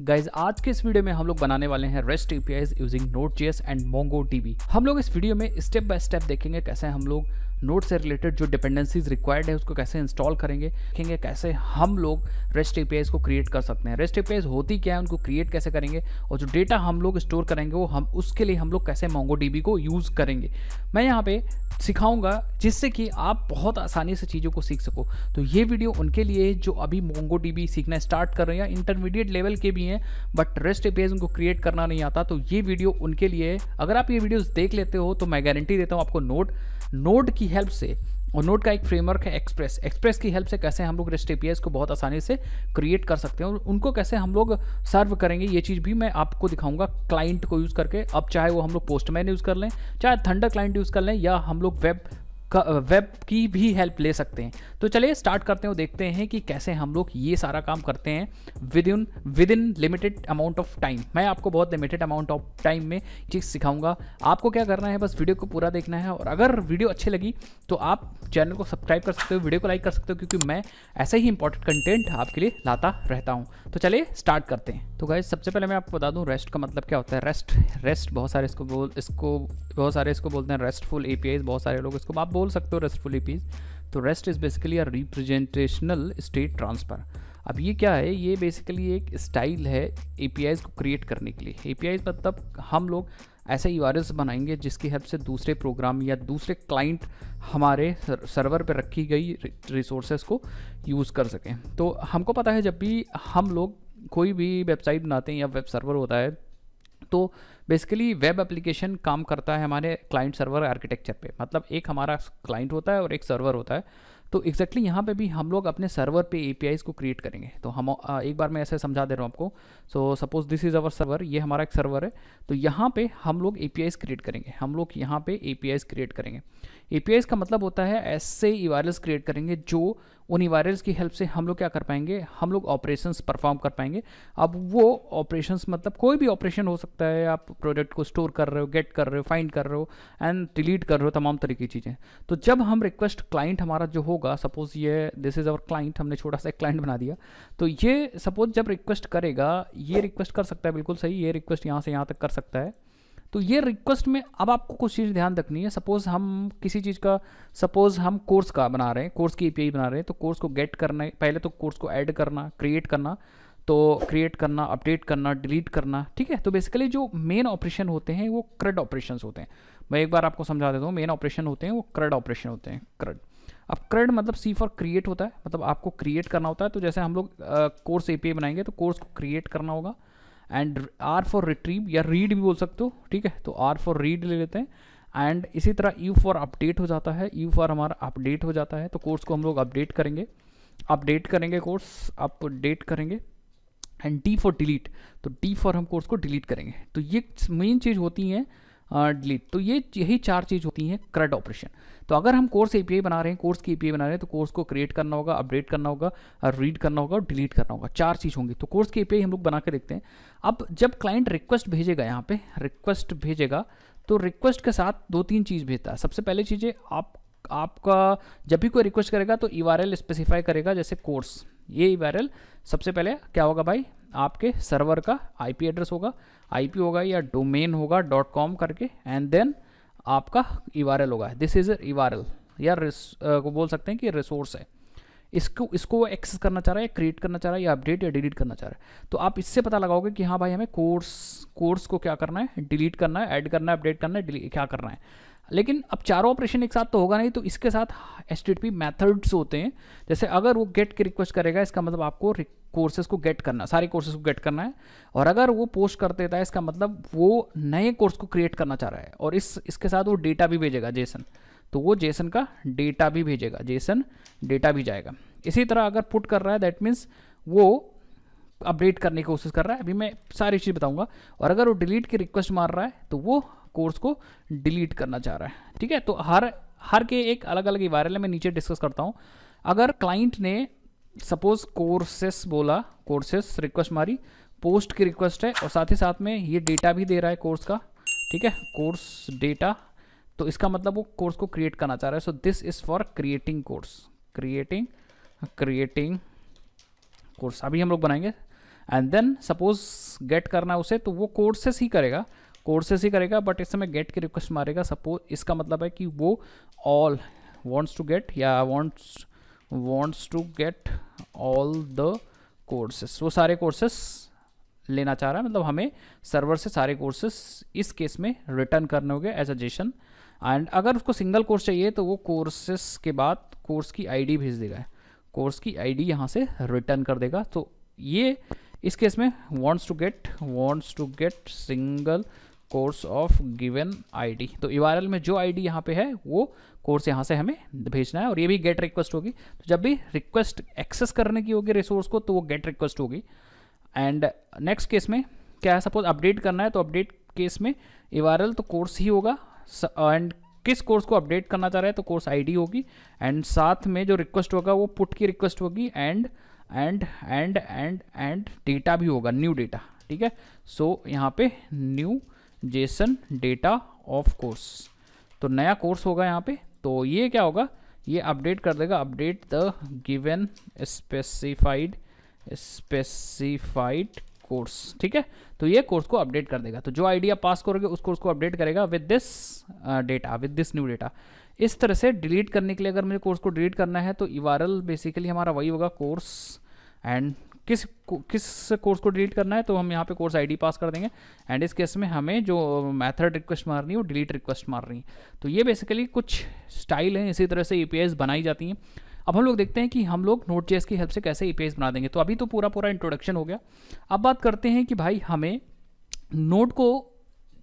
Guys आज के इस वीडियो में हम लोग बनाने वाले हैं REST APIs using Node.js and MongoDB। हम लोग इस वीडियो में स्टेप बाय स्टेप देखेंगे कैसे हम लोग नोड से रिलेटेड जो डिपेंडेंसीज रिक्वायर्ड है उसको कैसे इंस्टॉल करेंगे, देखेंगे कैसे हम लोग REST APIs को क्रिएट कर सकते हैं। REST APIs होती क्या है, उनको क्रिएट कैसे करेंगे और जो डेटा हम लोग स्टोर करेंगे वो हम उसके लिए हम लोग कैसे MongoDB को यूज़ करेंगे, मैं यहाँ पे सिखाऊंगा जिससे कि आप बहुत आसानी से चीज़ों को सीख सको। तो ये वीडियो उनके लिए जो अभी MongoDB सीखना स्टार्ट कर रहे हैं या इंटरमीडिएट लेवल के भी हैं बट REST APIs उनको क्रिएट करना नहीं आता, तो ये वीडियो उनके लिए है। अगर आप ये वीडियोस देख लेते हो तो मैं गारंटी देता हूँ आपको नोड की हेल्प से, और नोड का एक फ्रेमवर्क है एक्सप्रेस की हेल्प से कैसे हम लोग REST APIs को बहुत आसानी से क्रिएट कर सकते हैं और उनको कैसे हम लोग सर्व करेंगे, ये चीज़ भी मैं आपको दिखाऊंगा क्लाइंट को यूज़ करके। अब चाहे वो हम लोग पोस्टमैन यूज़ कर लें, चाहे थंडर क्लाइंट यूज़ कर लें, या हम लोग वेब की भी हेल्प ले सकते हैं। तो चलिए स्टार्ट करते हैं और देखते हैं कि कैसे हम लोग ये सारा काम करते हैं with in limited amount of time. मैं आपको बहुत लिमिटेड अमाउंट ऑफ टाइम में चीज़ सिखाऊंगा। आपको क्या करना है, बस वीडियो को पूरा देखना है, और अगर वीडियो अच्छी लगी तो आप चैनल को सब्सक्राइब कर सकते हो, वीडियो को लाइक कर सकते हो, क्योंकि मैं ऐसे ही इंपॉर्टेंट कंटेंट आपके लिए लाता रहता हूँ। तो चलिए स्टार्ट करते हैं। तो गाइस सबसे पहले मैं आपको बता दूँ रेस्ट का मतलब क्या होता है। रेस्ट बहुत सारे इसको बोलते हैं रेस्टफुल APIs, बहुत सारे लोग इसको आप बोल सकते हो रेस्टफुल APIs। तो rest is basically a representational state transfer. अब ये क्या है, ये बेसिकली एक स्टाइल है APIs को क्रिएट करने के लिए। APIs मतलब हम लोग ऐसे URLs बनाएंगे जिसकी हेल्प से दूसरे प्रोग्राम या दूसरे क्लाइंट हमारे सर्वर पर रखी गई रिसोर्सेज को यूज़ कर सकें। तो हमको पता है जब भी हम लोग कोई भी वेबसाइट बनाते हैं या वेब सर्वर होता है, तो बेसिकली वेब एप्लीकेशन काम करता है हमारे क्लाइंट सर्वर आर्किटेक्चर पे। मतलब एक हमारा क्लाइंट होता है और एक सर्वर होता है। तो एग्जैक्टली यहाँ पे भी हम लोग अपने सर्वर पे APIs को क्रिएट करेंगे। तो हम एक बार मैं ऐसे समझा दे रहा हूँ आपको। So suppose this is our server, ये हमारा एक सर्वर है। तो यहाँ पे हम लोग APIs क्रिएट करेंगे। APIs क्रिएट करेंगे। APIs का मतलब होता है ऐसे URLs क्रिएट करेंगे जो उन URLs की हेल्प से हम लोग क्या कर पाएंगे, हम लोग ऑपरेशंस परफॉर्म कर पाएंगे। अब वो ऑपरेशंस मतलब कोई भी ऑपरेशन हो सकता है। आप प्रोडक्ट को स्टोर कर रहे हो, गेट कर रहे हो, फाइंड कर रहे हो एंड डिलीट कर रहे हो, तमाम तरह की चीज़ें। तो जब हम रिक्वेस्ट क्लाइंट हमारा जो होगा, सपोज ये दिस इज़ अवर क्लाइंट, हमने छोटा सा एक क्लाइंट बना दिया। तो ये सपोज जब रिक्वेस्ट करेगा, ये रिक्वेस्ट कर सकता है, बिल्कुल सही, ये रिक्वेस्ट यहाँ से यहाँ तक कर सकता है। तो ये रिक्वेस्ट में अब आपको कुछ चीज़ ध्यान रखनी है। सपोज़ हम किसी चीज़ का, सपोज़ हम कोर्स का बना रहे हैं, कोर्स की API बना रहे हैं। तो कोर्स को गेट करना है, पहले तो कोर्स को ऐड करना, क्रिएट करना, अपडेट करना, डिलीट करना, ठीक है। तो बेसिकली जो मेन ऑपरेशन होते हैं वो CRUD ऑपरेशन होते हैं। मैं एक बार आपको समझा देता हूँ। मेन ऑपरेशन होते हैं वो CRUD ऑपरेशन होते हैं। CRUD, अब CRUD मतलब C फॉर क्रिएट होता है, मतलब आपको क्रिएट करना होता है। तो जैसे हम लोग कोर्स API बनाएंगे तो कोर्स को क्रिएट करना होगा, एंड R फॉर रिट्रीव या रीड भी बोल सकते हो, ठीक है। तो R फॉर रीड ले लेते हैं, एंड इसी तरह U फॉर अपडेट हो जाता है, U फॉर हमारा अपडेट हो जाता है। तो कोर्स को हम लोग अपडेट करेंगे कोर्स अपडेट करेंगे, एंड D फॉर डिलीट, तो D फॉर हम कोर्स को डिलीट करेंगे। तो ये मेन चीज़ होती है डिलीट। तो यही चार चीज़ होती हैं CRUD ऑपरेशन। तो अगर हम कोर्स API बना रहे हैं, कोर्स की API बना रहे हैं, तो कोर्स को क्रिएट करना होगा, अपडेट करना होगा, रीड करना होगा और डिलीट करना होगा। चार चीज़ होंगी। तो कोर्स की API हम लोग बना के देखते हैं। अब जब क्लाइंट रिक्वेस्ट भेजेगा, यहाँ पे रिक्वेस्ट भेजेगा, तो रिक्वेस्ट के साथ दो तीन चीज़ भेजता है। सबसे पहले चीज़ें आपका जब भी कोई रिक्वेस्ट करेगा तो URL स्पेसिफाई करेगा, जैसे कोर्स, ये URL सबसे पहले क्या होगा भाई, आपके सर्वर का IP एड्रेस होगा, IP होगा या डोमेन होगा .com करके, एंड देन आपका URL होगा। दिस इज़ URL, या को बोल सकते हैं कि रिसोर्स है। इसको एक्सेस करना चाह रहा है, क्रिएट करना चाह रहा है, या अपडेट या डिलीट करना चाह रहा है। तो आप इससे पता लगाओगे कि हाँ भाई हमें कोर्स को क्या करना है, डिलीट करना है, ऐड करना है, अपडेट करना है, क्या करना है। लेकिन अब चारों ऑपरेशन एक साथ तो होगा नहीं, तो इसके साथ HTTP मेथड्स होते हैं। जैसे अगर वो गेट की रिक्वेस्ट करेगा, इसका मतलब आपको कोर्सेज को गेट करना, सारे कोर्सेज को गेट करना है। और अगर वो पोस्ट कर देता है, इसका मतलब वो नए कोर्स को क्रिएट करना चाह रहा है। और इसके साथ वो डेटा भी भेजेगा, जेसन। तो वो जेसन का डेटा भी भेजेगा, जेसन डेटा भी जाएगा। इसी तरह अगर पुट कर रहा है, दैट मीन्स वो अपडेट करने की कोशिश कर रहा है। अभी मैं सारी चीज़ बताऊंगा। और अगर वो डिलीट की रिक्वेस्ट मार रहा है, तो वो कोर्स को डिलीट करना चाह रहा है, ठीक है। तो हर के एक अलग अलग URL है, मैं नीचे डिस्कस करता हूँ। अगर क्लाइंट ने सपोज कोर्सेस बोला, कोर्सेस रिक्वेस्ट मारी, पोस्ट की रिक्वेस्ट है, और साथ ही साथ में ये डेटा भी दे रहा है कोर्स का, ठीक है, कोर्स डेटा। तो इसका मतलब वो कोर्स को क्रिएट करना चाह रहा है। So this is for creating course, creating course अभी हम लोग बनाएंगे। एंड देन सपोज गेट करना है उसे, तो वो कोर्सेस ही करेगा, बट इस समय गेट की रिक्वेस्ट मारेगा। सपोज इसका मतलब है कि वो ऑल वांट्स टू गेट या wants to get all the courses, वो सारे कोर्सेस लेना चाह रहा है, मतलब हमें सर्वर से सारे कोर्सेस इस केस में रिटर्न करने होंगे एज अ जेसन। एंड अगर उसको सिंगल कोर्स चाहिए तो वो कोर्सेस के बाद कोर्स की आईडी भेज देगा, कोर्स की आईडी यहाँ से रिटर्न कर देगा। तो ये इस केस में wants to get single course of given ID, तो URL में जो आईडी यहाँ पे है वो कोर्स यहाँ से हमें भेजना है, और ये भी गेट रिक्वेस्ट होगी। तो जब भी रिक्वेस्ट एक्सेस करने की होगी रिसोर्स को, तो वो गेट रिक्वेस्ट होगी। एंड नेक्स्ट केस में क्या है, सपोज अपडेट करना है, तो अपडेट केस में URL तो कोर्स ही होगा, एंड किस कोर्स को अपडेट करना चाह रहा है तो कोर्स आईडी होगी, एंड साथ में जो रिक्वेस्ट होगा वो पुट की रिक्वेस्ट होगी, एंड डेटा भी होगा, न्यू डेटा। ठीक है, सो यहाँ पे new Jason data of course, तो नया कोर्स होगा यहाँ पे। तो ये क्या होगा, ये अपडेट कर देगा, update the given specified course. ठीक है, तो ये कोर्स को अपडेट कर देगा। तो जो आईडी आप पास करोगे उस कोर्स को अपडेट करेगा विद दिस न्यू डेटा। इस तरह से डिलीट करने के लिए, अगर मुझे कोर्स को डिलीट करना है तो URL बेसिकली हमारा वही होगा कोर्स, एंड किस कोर्स को डिलीट करना है तो हम यहाँ पे कोर्स आईडी पास कर देंगे, एंड इस केस में हमें जो मेथड रिक्वेस्ट मारनी है वो डिलीट रिक्वेस्ट मार रही है। तो ये बेसिकली कुछ स्टाइल हैं, इसी तरह से APIs बनाई जाती हैं। अब हम लोग देखते हैं कि हम लोग Node.js की हेल्प से कैसे APIs बना देंगे। तो अभी तो पूरा इंट्रोडक्शन हो गया, अब बात करते हैं कि भाई हमें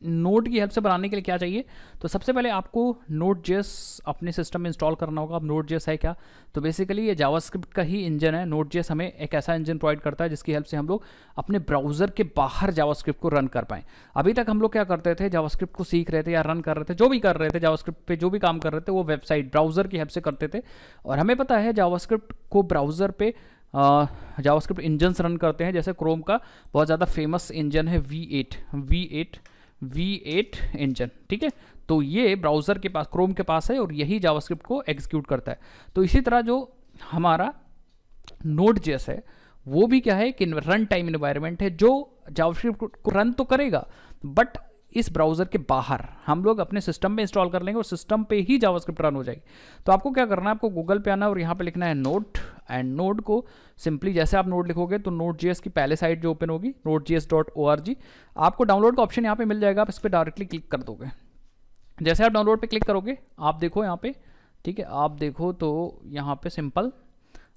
नोड की हेल्प से बनाने के लिए क्या चाहिए। तो सबसे पहले आपको Node.js अपने सिस्टम में इंस्टॉल करना होगा। अब Node.js है क्या, तो बेसिकली ये जावास्क्रिप्ट का ही इंजन है। Node.js हमें एक ऐसा इंजन प्रोवाइड करता है जिसकी हेल्प से हम लोग अपने ब्राउजर के बाहर जावास्क्रिप्ट को रन कर पाएँ। अभी तक हम लोग क्या करते थे, जावास्क्रिप्ट को सीख रहे थे या रन कर रहे थे, जो भी कर रहे थे जावास्क्रिप्ट पे, जो भी काम कर रहे थे वो वेबसाइट ब्राउजर की हेल्प से करते थे। और हमें पता है जावास्क्रिप्ट को ब्राउजर पे जावास्क्रिप्ट इंजन्स रन करते हैं, जैसे क्रोम का बहुत ज़्यादा फेमस इंजन है V8 इंजन। ठीक है, तो ये ब्राउज़र के पास, क्रोम के पास है, और यही जावास्क्रिप्ट को एग्जीक्यूट करता है। तो इसी तरह जो हमारा Node.js है वो भी क्या है कि रन टाइम इन्वायरमेंट है, जो जावास्क्रिप्ट को रन तो करेगा बट इस ब्राउज़र के बाहर हम लोग अपने सिस्टम में इंस्टॉल कर लेंगे और सिस्टम पे ही जावास्क्रिप्ट रन हो जाएगी। तो आपको क्या करना है, आपको गूगल पे आना है और यहाँ पे लिखना है नोड, एंड नोड को सिंपली जैसे आप नोड लिखोगे तो Node.js की पहले साइट जो ओपन होगी nodejs.org, आपको डाउनलोड का ऑप्शन यहाँ पे मिल जाएगा, आप इस पर डायरेक्टली क्लिक कर दोगे। जैसे आप डाउनलोड पे क्लिक करोगे आप देखो यहाँ पे, ठीक है, आप देखो तो यहाँ पे सिंपल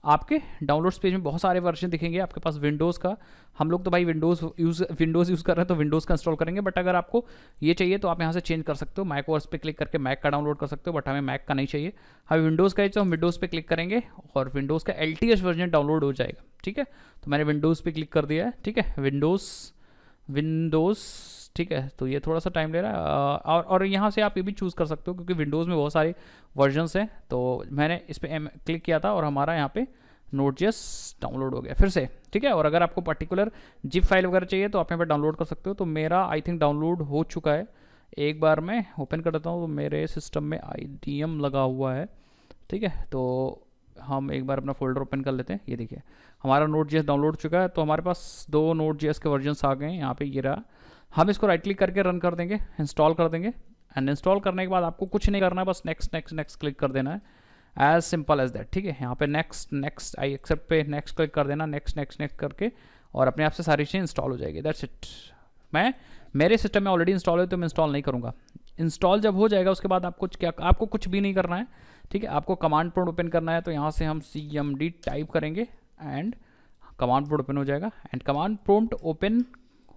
आपके डाउनलोड्स पेज में बहुत सारे वर्जन दिखेंगे आपके पास विंडोज़ का। हम लोग तो भाई विंडोज़ यूज़ कर रहे हैं तो विंडोज़ का इंस्टॉल करेंगे, बट अगर आपको ये चाहिए तो आप यहाँ से चेंज कर सकते हो, मैक ओएस पे क्लिक करके मैक का डाउनलोड कर सकते हो, बट हमें मैक का नहीं चाहिए, हमें विंडोज़ का ही, तो हम विंडोज़ पे क्लिक करेंगे और विंडोज़ का LTS वर्जन डाउनलोड हो जाएगा। ठीक है, तो मैंने विंडोज़ पे क्लिक कर दिया है। ठीक है, विंडोज़ ठीक है, तो ये थोड़ा सा टाइम ले रहा है, और यहाँ से आप ये भी चूज़ कर सकते हो क्योंकि विंडोज़ में बहुत सारे वर्जन्स हैं। तो मैंने इस पर क्लिक किया था और हमारा यहाँ पे Node.js डाउनलोड हो गया फिर से। ठीक है, और अगर आपको पर्टिकुलर जिप फाइल वगैरह चाहिए तो आप यहाँ पर डाउनलोड कर सकते हो। तो मेरा आई थिंक डाउनलोड हो चुका है, एक बार मैं ओपन कर देता हूँ। तो मेरे सिस्टम में IDM लगा हुआ है। ठीक है, तो हम एक बार अपना फोल्डर ओपन कर लेते हैं। ये देखिए हमारा Node.js डाउनलोड हो चुका है। तो हमारे पास 2 Node.js के वर्जन्स आ गए हैं, यहाँ पे ये रहा। हम इसको राइट क्लिक करके रन कर देंगे, इंस्टॉल कर देंगे, एंड इंस्टॉल करने के बाद आपको कुछ नहीं करना है, बस नेक्स्ट क्लिक कर देना है, एज सिंपल एज दैट। ठीक है, यहाँ पे नेक्स्ट आई एक्सेप्ट पे नेक्स्ट क्लिक कर देना, नेक्स्ट करके, और अपने आप से सारी चीज़ें इंस्टॉल हो जाएगी। That's it. मेरे सिस्टम में ऑलरेडी इंस्टॉल है तो मैं इंस्टॉल नहीं करूँगा। इंस्टॉल जब हो जाएगा उसके बाद आपको कुछ भी नहीं करना है। ठीक है, आपको कमांड प्रोम्प्ट ओपन करना है, तो यहाँ से हम cmd टाइप करेंगे एंड कमांड प्रोम्प्ट ओपन हो जाएगा। एंड कमांड प्रोम्प्ट ओपन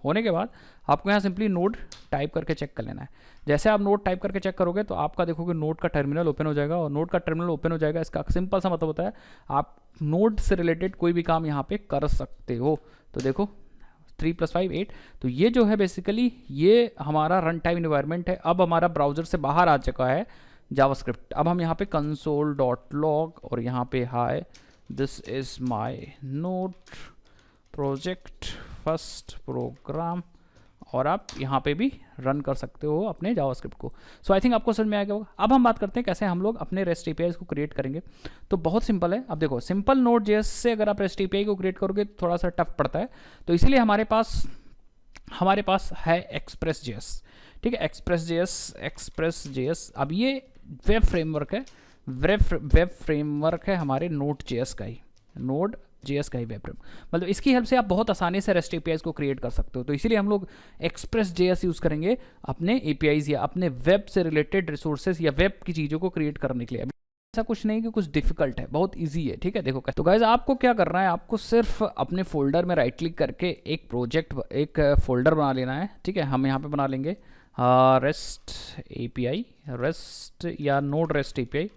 होने के बाद आपको यहाँ सिंपली नोड टाइप करके चेक कर लेना है। जैसे आप नोड टाइप करके चेक करोगे तो आपका देखोगे नोड का टर्मिनल ओपन हो जाएगा, और नोड का टर्मिनल ओपन हो जाएगा इसका सिंपल सा मतलब होता है आप नोड से रिलेटेड कोई भी काम यहाँ पे कर सकते हो। तो देखो 3 + 5 8, तो ये जो है बेसिकली ये हमारा रन टाइम इन्वायरमेंट है। अब हमारा ब्राउजर से बाहर आ चुका है जावास्क्रिप्ट। अब हम यहाँ पे console.log और यहाँ पे hi this is my node project first program, और आप यहाँ पे भी रन कर सकते हो अपने जावास्क्रिप्ट को। सो आई थिंक आपको समझ में आ गया होगा। अब हम बात करते हैं कैसे हम लोग अपने रेस्ट एपीआईज को क्रिएट करेंगे। तो बहुत सिंपल है। अब देखो, सिंपल नोड जेएस से अगर आप रेस्ट एपीआई को क्रिएट करोगे तो थोड़ा सा टफ पड़ता है, तो इसीलिए हमारे पास है एक्सप्रेस जेएस। ठीक है, एक्सप्रेस जेएस। अब ये वेब फ्रेमवर्क है, वेब फ्रेमवर्क है हमारे नोड जेएस का ही वेब फ्रेम। मतलब इसकी हेल्प से आप बहुत आसानी से रेस्ट एपीआईज को क्रिएट कर सकते हो। तो इसीलिए हम लोग एक्सप्रेस जेएस यूज़ करेंगे अपने एपीआईज या अपने वेब से रिलेटेड रिसोर्सेज या वेब की चीज़ों को क्रिएट करने के लिए। ऐसा कुछ नहीं कि कुछ डिफिकल्ट है, बहुत इजी है। ठीक है, देखो तो गाइज आपको क्या करना है, आपको सिर्फ अपने फोल्डर में राइट क्लिक करके एक फोल्डर बना लेना है। ठीक है, हम यहाँ पे बना लेंगे रेस्ट एपीआई, रेस्ट या node rest API,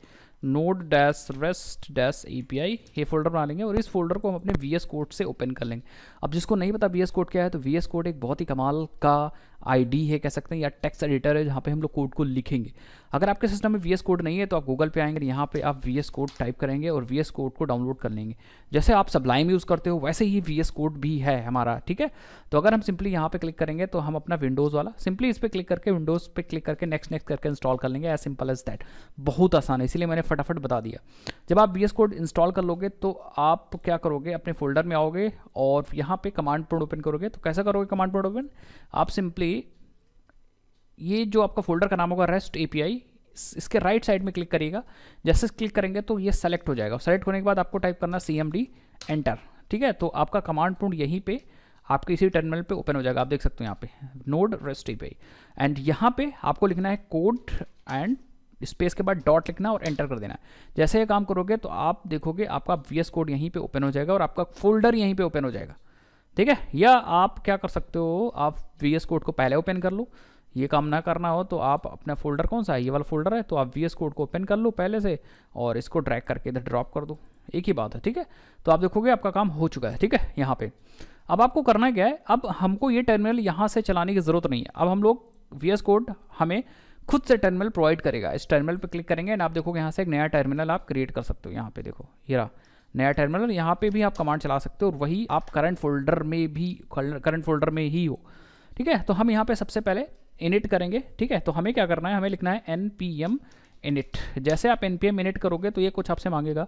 node dash rest dash API, ये फोल्डर बना लेंगे और इस फोल्डर को हम अपने VS कोड से ओपन कर लेंगे। अब जिसको नहीं पता VS कोड क्या है, तो VS कोड एक बहुत ही कमाल का आईडी है कह सकते हैं, या टेक्स्ट एडिटर है जहाँ पे हम लोग कोड को लिखेंगे। अगर आपके सिस्टम में VS कोड नहीं है तो आप गूगल पे आएंगे, यहाँ पे आप VS कोड टाइप करेंगे और VS कोड को डाउनलोड कर लेंगे। जैसे आप सबलाइम यूज़ करते हो वैसे ही VS कोड भी है हमारा। ठीक है, तो अगर हम सिंपली यहाँ पे क्लिक करेंगे तो हम अपना विंडोज़ वाला सिंपली इस पर क्लिक करके विंडोज़ पे क्लिक करके नेक्स्ट करके इंस्टॉल कर लेंगे। एज सिंपल एज दैट, बहुत आसान है, इसीलिए मैंने फटाफट बता दिया। जब आप VS कोड इंस्टॉल कर लोगे तो आप क्या करोगे, अपने फोल्डर में आओगे और यहाँ पे कमांड प्रोम्प्ट ओपन करोगे। तो कैसा करोगे कमांड प्रोम्प्ट ओपन, आप सिंपली ये जो आपका फोल्डर का नाम होगा रेस्ट एपीआई, इसके राइट साइड में क्लिक करिएगा। जैसे क्लिक करेंगे तो ये सेलेक्ट हो जाएगा। सेलेक्ट होने के बाद आपको टाइप करना CMD एंटर। ठीक है, तो आपका कमांड प्रोम्प्ट यहीं पे आपके इसी टर्मिनल पे ओपन हो जाएगा। आप देख सकते हो यहाँ पे नोड रेस्ट एपीआई, एंड यहाँ पे आपको लिखना है कोड एंड स्पेस के बाद डॉट लिखना और एंटर कर देना है। जैसे ये काम करोगे तो आप देखोगे आपका VS कोड यहीं पे ओपन हो जाएगा और आपका फोल्डर यहीं पे ओपन हो जाएगा। ठीक है, या आप क्या कर सकते हो, आप VS कोड को पहले ओपन कर लो, ये काम ना करना हो तो आप अपना फोल्डर कौन सा है, ये वाला फोल्डर है, तो आप VS कोड को ओपन कर लो पहले से और इसको ड्रैग करके इधर ड्रॉप कर दो, एक ही बात है। ठीक है, तो आप देखोगे आपका काम हो चुका है। ठीक है, यहाँ पे अब आपको करना क्या है, अब हमको ये टर्मिनल यहाँ से चलाने की ज़रूरत नहीं है। अब हम लोग VS कोड हमें खुद से टर्मिनल प्रोवाइड करेगा। इस टर्मिनल पे क्लिक करेंगे एंड आप देखोगे यहाँ से एक नया टर्मिनल आप क्रिएट कर सकते हो। यहाँ पे देखो ये रहा नया टर्मिनल, यहाँ पे भी आप कमांड चला सकते हो और वही आप करंट फोल्डर में ही हो। ठीक है, तो हम यहाँ पे सबसे पहले इनिट करेंगे। ठीक है, तो हमें क्या करना है, हमें लिखना है npm init। जैसे आप npm init करोगे तो ये कुछ आपसे मांगेगा,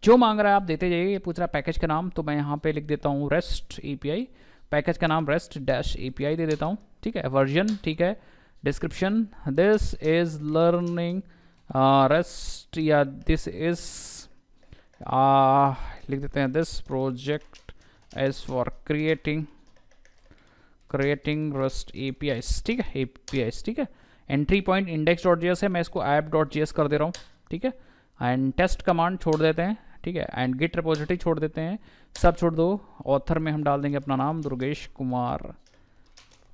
जो मांग रहा है आप देते जाइए। ये पूछ रहा है पैकेज का नाम, तो मैं यहाँ पे लिख देता हूँ रेस्ट एपीआई, पैकेज का नाम रेस्ट डैश एपीआई दे देता हूँ। ठीक है, वर्जन, ठीक है, description this is learning rest, या दिस इज लिख देते हैं this project is for creating rest APIs. ठीक है, एपीआईज। ठीक है, एंट्री पॉइंट index.js है, मैं इसको app.js कर दे रहा हूँ। ठीक है, एंड टेस्ट कमांड छोड़ देते हैं। ठीक है, एंड गिट रिपोजिटरी छोड़ देते हैं, सब छोड़ दो। ऑथर में हम डाल देंगे अपना नाम दुर्गेश कुमार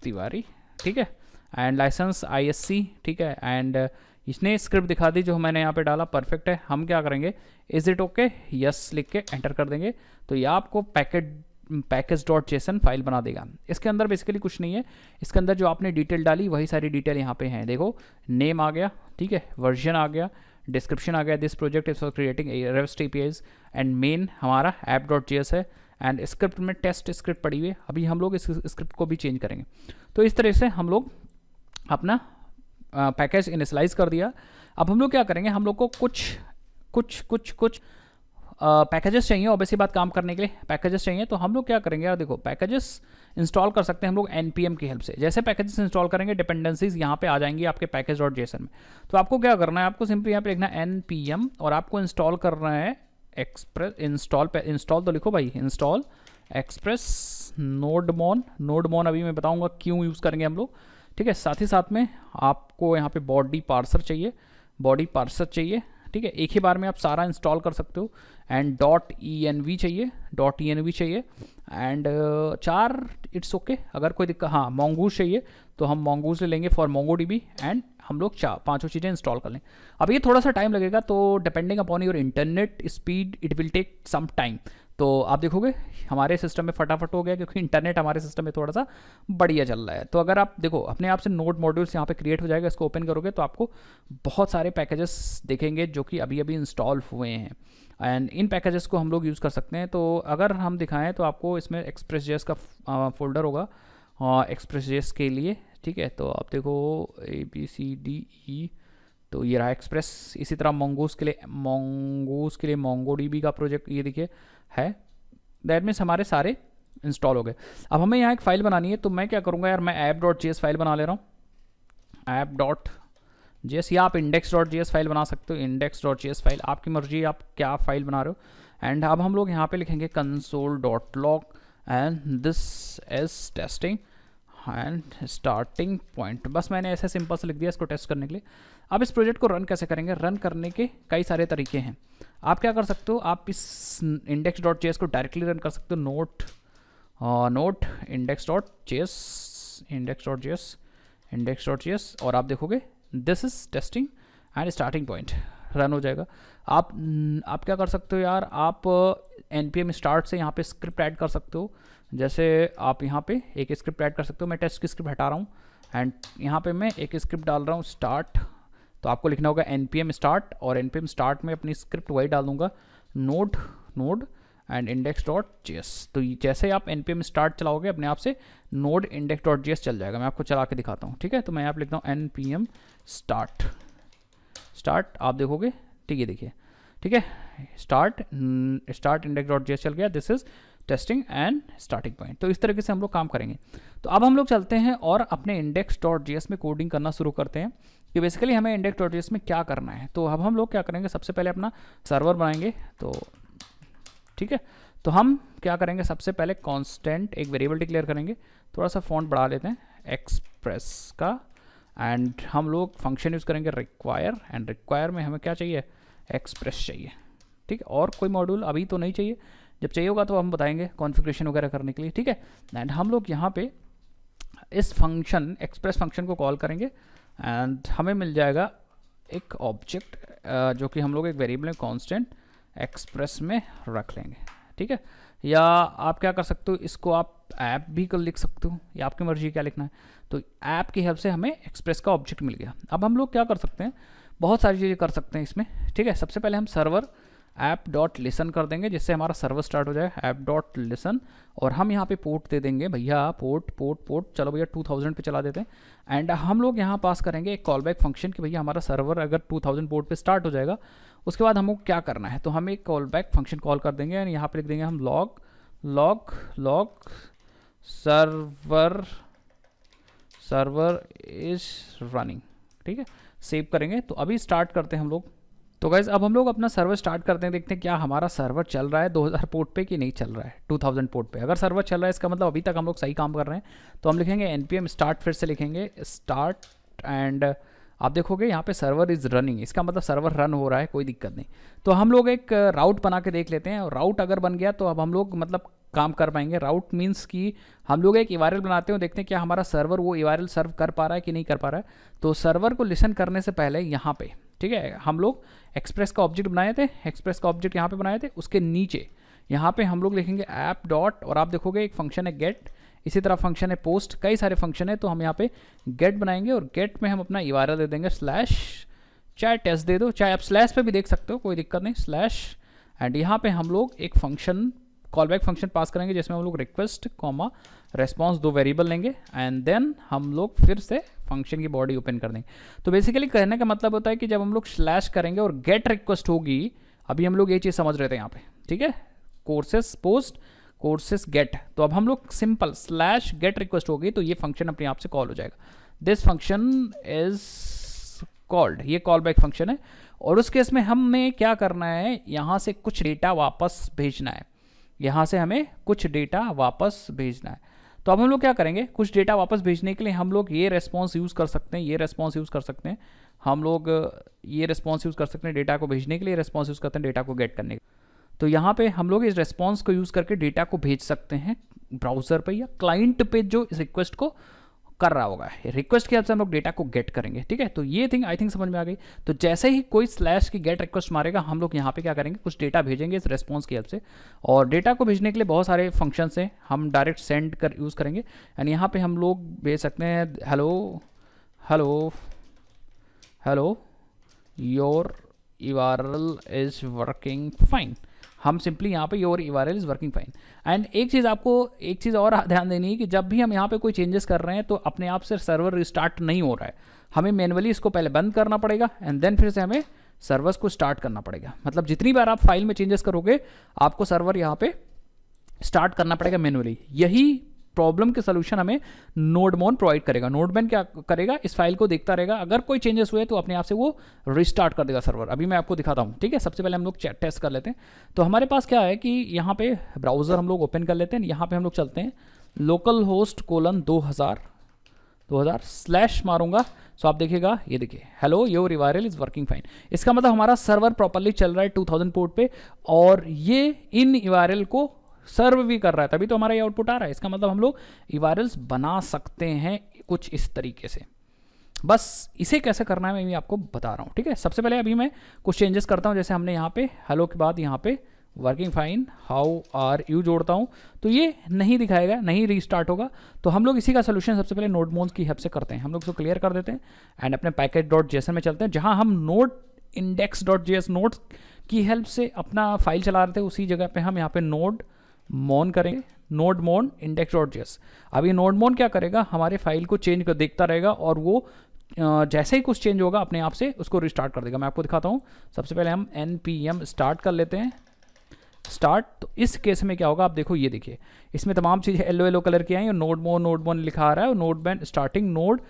तिवारी। ठीक है, एंड लाइसेंस ISC। ठीक है, एंड इसने स्क्रिप्ट दिखा दी जो मैंने यहाँ पे डाला, परफेक्ट है। हम क्या करेंगे, इज इट ओके, यस लिख के एंटर कर देंगे, तो ये आपको पैकेज.json फाइल बना देगा। इसके अंदर बेसिकली कुछ नहीं है, इसके अंदर जो आपने डिटेल डाली वही सारी डिटेल यहाँ पे हैं। देखो नेम आ गया, ठीक है, वर्जन आ गया, डिस्क्रिप्शन आ गया, this project is for creating rest APIs, and main हमारा app.js है, एंड स्क्रिप्ट में टेस्ट स्क्रिप्ट पड़ी हुई है। अभी हम लोग इस स्क्रिप्ट को भी चेंज करेंगे। तो इस तरह से हम लोग अपना पैकेज इनिशियलाइज कर दिया। अब हम लोग क्या करेंगे, हम लोग को कुछ पैकेजेस चाहिए, ऑब्वियसली बात काम करने के लिए पैकेजेस चाहिए। तो हम लोग क्या करेंगे यार, देखो पैकेजेस इंस्टॉल कर सकते हैं हम लोग npm की हेल्प से। जैसे पैकेजेस इंस्टॉल करेंगे डिपेंडेंसीज यहाँ पे आ जाएंगी आपके पैकेज.json में। तो आपको क्या करना है, आपको सिंपली यहाँ पे लिखना है npm और आपको इंस्टॉल करना है एक्सप्रेस इंस्टॉल तो लिखो भाई, इंस्टॉल एक्सप्रेस नोडमोन अभी मैं बताऊँगा क्यों यूज़ करेंगे हम लोग। ठीक है, साथ ही साथ में आपको यहाँ पे बॉडी पार्सर चाहिए। ठीक है, एक ही बार में आप सारा इंस्टॉल कर सकते हो। एंड .env चाहिए एंड 4 इट्स ओके। अगर कोई दिक्कत, हाँ mongoose चाहिए तो हम mongoose ले लेंगे फॉर mongodb, एंड हम लोग 5 चीज़ें इंस्टॉल कर लें। अब ये थोड़ा सा टाइम लगेगा, तो depending upon your internet speed it will take some time. तो आप देखोगे हमारे सिस्टम में फटाफट हो गया, क्योंकि इंटरनेट हमारे सिस्टम में थोड़ा सा बढ़िया चल रहा है। तो अगर आप देखो अपने आप से नोड मॉड्यूल्स यहाँ पे क्रिएट हो जाएगा, इसको ओपन करोगे तो आपको बहुत सारे पैकेजेस दिखेंगे जो कि अभी इंस्टॉल हुए हैं, एंड इन पैकेजेस को हम लोग यूज़ कर सकते हैं। तो अगर हम दिखाएं तो आपको इसमें एक्सप्रेस.js का फोल्डर होगा एक्सप्रेस जेएस के लिए, ठीक है। तो आप देखो ABCDE, तो ये रहा एक्सप्रेस। इसी तरह मोंगोज के लिए मोंगो डीबी का प्रोजेक्ट ये देखिए है। दैट मीन्स हमारे सारे इंस्टॉल हो गए। अब हमें यहाँ एक फाइल बनानी है, तो मैं क्या करूँगा यार, मैं app.js फाइल बना ले रहा हूँ, app.js, या आप index.js फाइल बना सकते हो, index.js फाइल, आपकी मर्जी आप क्या फाइल बना रहे हो। एंड अब हम लोग यहाँ पे लिखेंगे console.log and this is testing and starting point. बस मैंने ऐसे सिंपल से लिख दिया इसको टेस्ट करने के लिए। अब इस प्रोजेक्ट को रन कैसे करेंगे, रन करने के कई सारे तरीके हैं। आप क्या कर सकते हो, आप इस index.js को डायरेक्टली रन कर सकते हो, नोट index.js, और आप देखोगे this is testing and starting point, run हो जाएगा। आप क्या कर सकते हो यार, आप npm स्टार्ट से यहाँ पे स्क्रिप्ट ऐड कर सकते हो। जैसे आप यहाँ पे एक स्क्रिप्ट ऐड कर सकते हो, मैं टेस्ट की स्क्रिप्ट हटा रहा हूँ एंड यहाँ पे मैं एक स्क्रिप्ट डाल रहा हूँ स्टार्ट। तो आपको लिखना होगा npm स्टार्ट, और npm स्टार्ट में अपनी स्क्रिप्ट वही डाल दूंगा, नोड एंड index.js। तो जैसे आप npm स्टार्ट चलाओगे अपने आप से नोड index.js चल जाएगा। मैं आपको चला के दिखाता हूँ, ठीक है। तो मैं यहाँ पे लिखता हूँ npm स्टार्ट, आप देखोगे, ठीक है, देखिए, ठीक है, स्टार्ट index.js चल गया, this is testing and starting point. तो इस तरीके से हम लोग काम करेंगे। तो अब हम लोग चलते हैं और अपने index.js में कोडिंग करना शुरू करते हैं कि बेसिकली हमें index.js में क्या करना है। तो अब हम लोग क्या करेंगे, सबसे पहले अपना सर्वर बनाएंगे, तो ठीक है। तो हम क्या करेंगे, सबसे पहले कांस्टेंट एक वेरिएबल डिक्लेयर करेंगे, थोड़ा सा फॉन्ट बढ़ा लेते हैं एक्सप्रेस का, एंड हम लोग फंक्शन यूज़ करेंगे रिक्वायर, एंड रिक्वायर में हमें क्या चाहिए, एक्सप्रेस चाहिए, ठीक है। और कोई मॉड्यूल अभी तो नहीं चाहिए, जब चाहिए होगा तो हम बताएंगे कॉन्फ़िगरेशन वगैरह करने के लिए, ठीक है। एंड हम लोग यहाँ पे इस फंक्शन एक्सप्रेस फंक्शन को कॉल करेंगे एंड हमें मिल जाएगा एक ऑब्जेक्ट जो कि हम लोग एक वेरिएबल में कांस्टेंट एक्सप्रेस में रख लेंगे, ठीक है। या आप क्या कर सकते हो, इसको आप ऐप भी कर लिख सकते हो, या आपकी मर्जी क्या लिखना है। तो ऐप की हेल्प से हमें एक्सप्रेस का ऑब्जेक्ट मिल गया। अब हम लोग क्या कर सकते हैं, बहुत सारी चीज़ें कर सकते हैं इसमें, ठीक है। सबसे पहले हम सर्वर app.listen कर देंगे, जिससे हमारा सर्वर स्टार्ट हो जाए, app.listen, और हम यहाँ पे पोर्ट दे देंगे भैया, पोर्ट चलो भैया 2000 पे चला देते हैं। एंड हम लोग यहाँ पास करेंगे एक कॉल बैक फंक्शन कि भैया हमारा सर्वर अगर 2000 पोर्ट पे स्टार्ट हो जाएगा, उसके बाद हमको क्या करना है, तो हम एक कॉल बैक फंक्शन कॉल कर देंगे एंड यहाँ पे लिख देंगे हम लॉग सर्वर इज रनिंग, ठीक है। सेव करेंगे, तो अभी स्टार्ट करते हैं हम लोग। तो गाइज अब हम लोग अपना सर्वर स्टार्ट करते हैं, देखते हैं क्या हमारा सर्वर चल रहा है 2000 पोर्ट पे कि नहीं चल रहा है 2000 पोर्ट पे। अगर सर्वर चल रहा है इसका मतलब अभी तक हम लोग सही काम कर रहे हैं। तो हम लिखेंगे npm स्टार्ट, फिर से लिखेंगे स्टार्ट, एंड आप देखोगे यहाँ पे सर्वर इज़ रनिंग, इसका मतलब सर्वर रन हो रहा है, कोई दिक्कत नहीं। तो हम लोग एक राउट बना के देख लेते हैं, और राउट अगर बन गया तो अब हम लोग मतलब काम कर पाएंगे। राउट मीन्स कि हम लोग एक URL बनाते हैं, देखते हैं क्या हमारा सर्वर वो URL सर्व कर पा रहा है कि नहीं कर पा रहा है। तो सर्वर को लिसन करने से पहले यहाँ पे, ठीक है, हम लोग एक्सप्रेस का ऑब्जेक्ट बनाए थे, एक्सप्रेस का ऑब्जेक्ट यहाँ पे बनाए थे, उसके नीचे यहाँ पे हम लोग लिखेंगे ऐप डॉट, और आप देखोगे एक फंक्शन है गेट, इसी तरह फंक्शन है पोस्ट, कई सारे फंक्शन है। तो हम यहाँ पे गेट बनाएंगे, और गेट में हम अपना URL दे देंगे स्लैश, चाहे टेस्ट दे दो, चाहे आप स्लैश पे भी देख सकते हो, कोई दिक्कत नहीं, स्लैश। एंड यहाँ पे हम लोग एक फंक्शन कॉल बैक फंक्शन पास करेंगे, जिसमें हम लोग रिक्वेस्ट कॉमा रेस्पॉन्स दो वेरिएबल लेंगे, एंड देन हम लोग फिर से फंक्शन की बॉडी ओपन कर देंगे। तो बेसिकली कहने का मतलब होता है कि जब हम लोग स्लैश करेंगे और गेट रिक्वेस्ट होगी, अभी हम लोग ये चीज़ समझ रहे थे यहाँ पे, ठीक है, कोर्सेस पोस्ट कोर्सेस गेट, तो अब हम लोग सिंपल स्लैश गेट रिक्वेस्ट होगी तो ये फंक्शन अपने आप से कॉल हो जाएगा। दिस फंक्शन इज कॉल्ड, ये कॉल बैक फंक्शन है। और उस केस में हमें क्या करना है, यहाँ से कुछ डेटा वापस भेजना है, यहाँ से हमें कुछ डेटा वापस भेजना है। तो अब हम लोग क्या करेंगे, कुछ डेटा वापस भेजने के लिए हम लोग ये रेस्पॉन्स यूज़ कर सकते हैं, ये रेस्पॉन्स यूज़ कर सकते हैं, हम लोग ये रेस्पॉन्स यूज़ कर सकते हैं डेटा को भेजने के लिए, रेस्पॉन्स यूज़ करते हैं डेटा को गेट करने के लिए। तो यहाँ पे हम लोग इस रेस्पॉन्स को यूज़ करके डेटा को भेज सकते हैं ब्राउज़र पे या क्लाइंट पे जो इस रिक्वेस्ट को कर रहा होगा। रिक्वेस्ट की हेल्प से हम लोग डेटा को गेट करेंगे, ठीक है। तो ये थिंग आई थिंक समझ में आ गई। तो जैसे ही कोई स्लैश की गेट रिक्वेस्ट मारेगा, हम लोग यहाँ पे क्या करेंगे, कुछ डेटा भेजेंगे इस रेस्पॉन्स की हेल्प से। और डेटा को भेजने के लिए बहुत सारे फंक्शंस हैं, हम डायरेक्ट सेंड कर यूज़ करेंगे। एंड यहाँ पे हम लोग भेज सकते हैं hello hello hello your URL is working fine. हम सिंपली यहाँ पे your URL is working fine. And एक चीज़ और ध्यान देनी है कि जब भी हम यहाँ पे कोई चेंजेस कर रहे हैं तो अपने आप से सर्वर रिस्टार्ट नहीं हो रहा है, हमें मैनुअली इसको पहले बंद करना पड़ेगा एंड देन फिर से हमें सर्वर्स को स्टार्ट करना पड़ेगा। मतलब जितनी बार आप फाइल में चेंजेस करोगे आपको सर्वर यहाँ पे स्टार्ट करना पड़ेगा मैनुअली। यही प्रॉब्लम के सोल्यूशन हमें नोडमोन प्रोवाइड करेगा। नोडमोन क्या करेगा, इस फाइल को देखता रहेगा, अगर कोई चेंजेस हुए तो अपने आप से वो रिस्टार्ट कर देगा सर्वर। अभी मैं आपको दिखाता हूँ, ठीक है। सबसे पहले हम लोग टेस्ट कर लेते हैं। तो हमारे पास क्या है कि यहाँ पे ब्राउज़र हम लोग ओपन कर लेते हैं, यहाँ पे हम लोग चलते हैं localhost:2000 स्लैश मारूंगा। सो आप देखिएगा, ये देखिए hello your URL is working fine. इसका मतलब हमारा सर्वर प्रॉपरली चल रहा है 2000 पोर्ट पे और ये इन URL को सर्व भी कर रहा है, तभी तो हमारा ये आउटपुट आ रहा है। इसका मतलब हम लोग URLs बना सकते हैं कुछ इस तरीके से। बस इसे कैसे करना है मैं भी आपको बता रहा हूँ, ठीक है। सबसे पहले अभी मैं कुछ चेंजेस करता हूँ, जैसे हमने यहाँ पे हेलो के बाद यहाँ पे working fine how are you जोड़ता हूँ तो ये नहीं दिखाएगा, नहीं रीस्टार्ट होगा। तो हम लोग इसी का सोल्यूशन सबसे पहले नोडमोन्स की हेल्प से करते हैं। हम लोग इसको क्लियर कर देते हैं एंड अपने पैकेज.json में चलते हैं, जहाँ हम नोड index.js नोड्स की हेल्प से अपना फाइल चला रहे थे, उसी जगह पे हम यहाँ पे नोडमोन करेंगे, नोडमोन index.js। अब ये नोडमोन क्या करेगा, हमारे फाइल को चेंज कर देखता रहेगा और वो जैसे ही कुछ चेंज होगा अपने आप से उसको रिस्टार्ट कर देगा। मैं आपको दिखाता हूँ। सबसे पहले हम npm स्टार्ट कर लेते हैं, स्टार्ट। तो इस केस में क्या होगा, आप देखो, ये देखिए इसमें तमाम चीज़ें येलो कलर की आई और नोडमोन लिखा आ रहा है और नोडमोन स्टार्टिंग नोड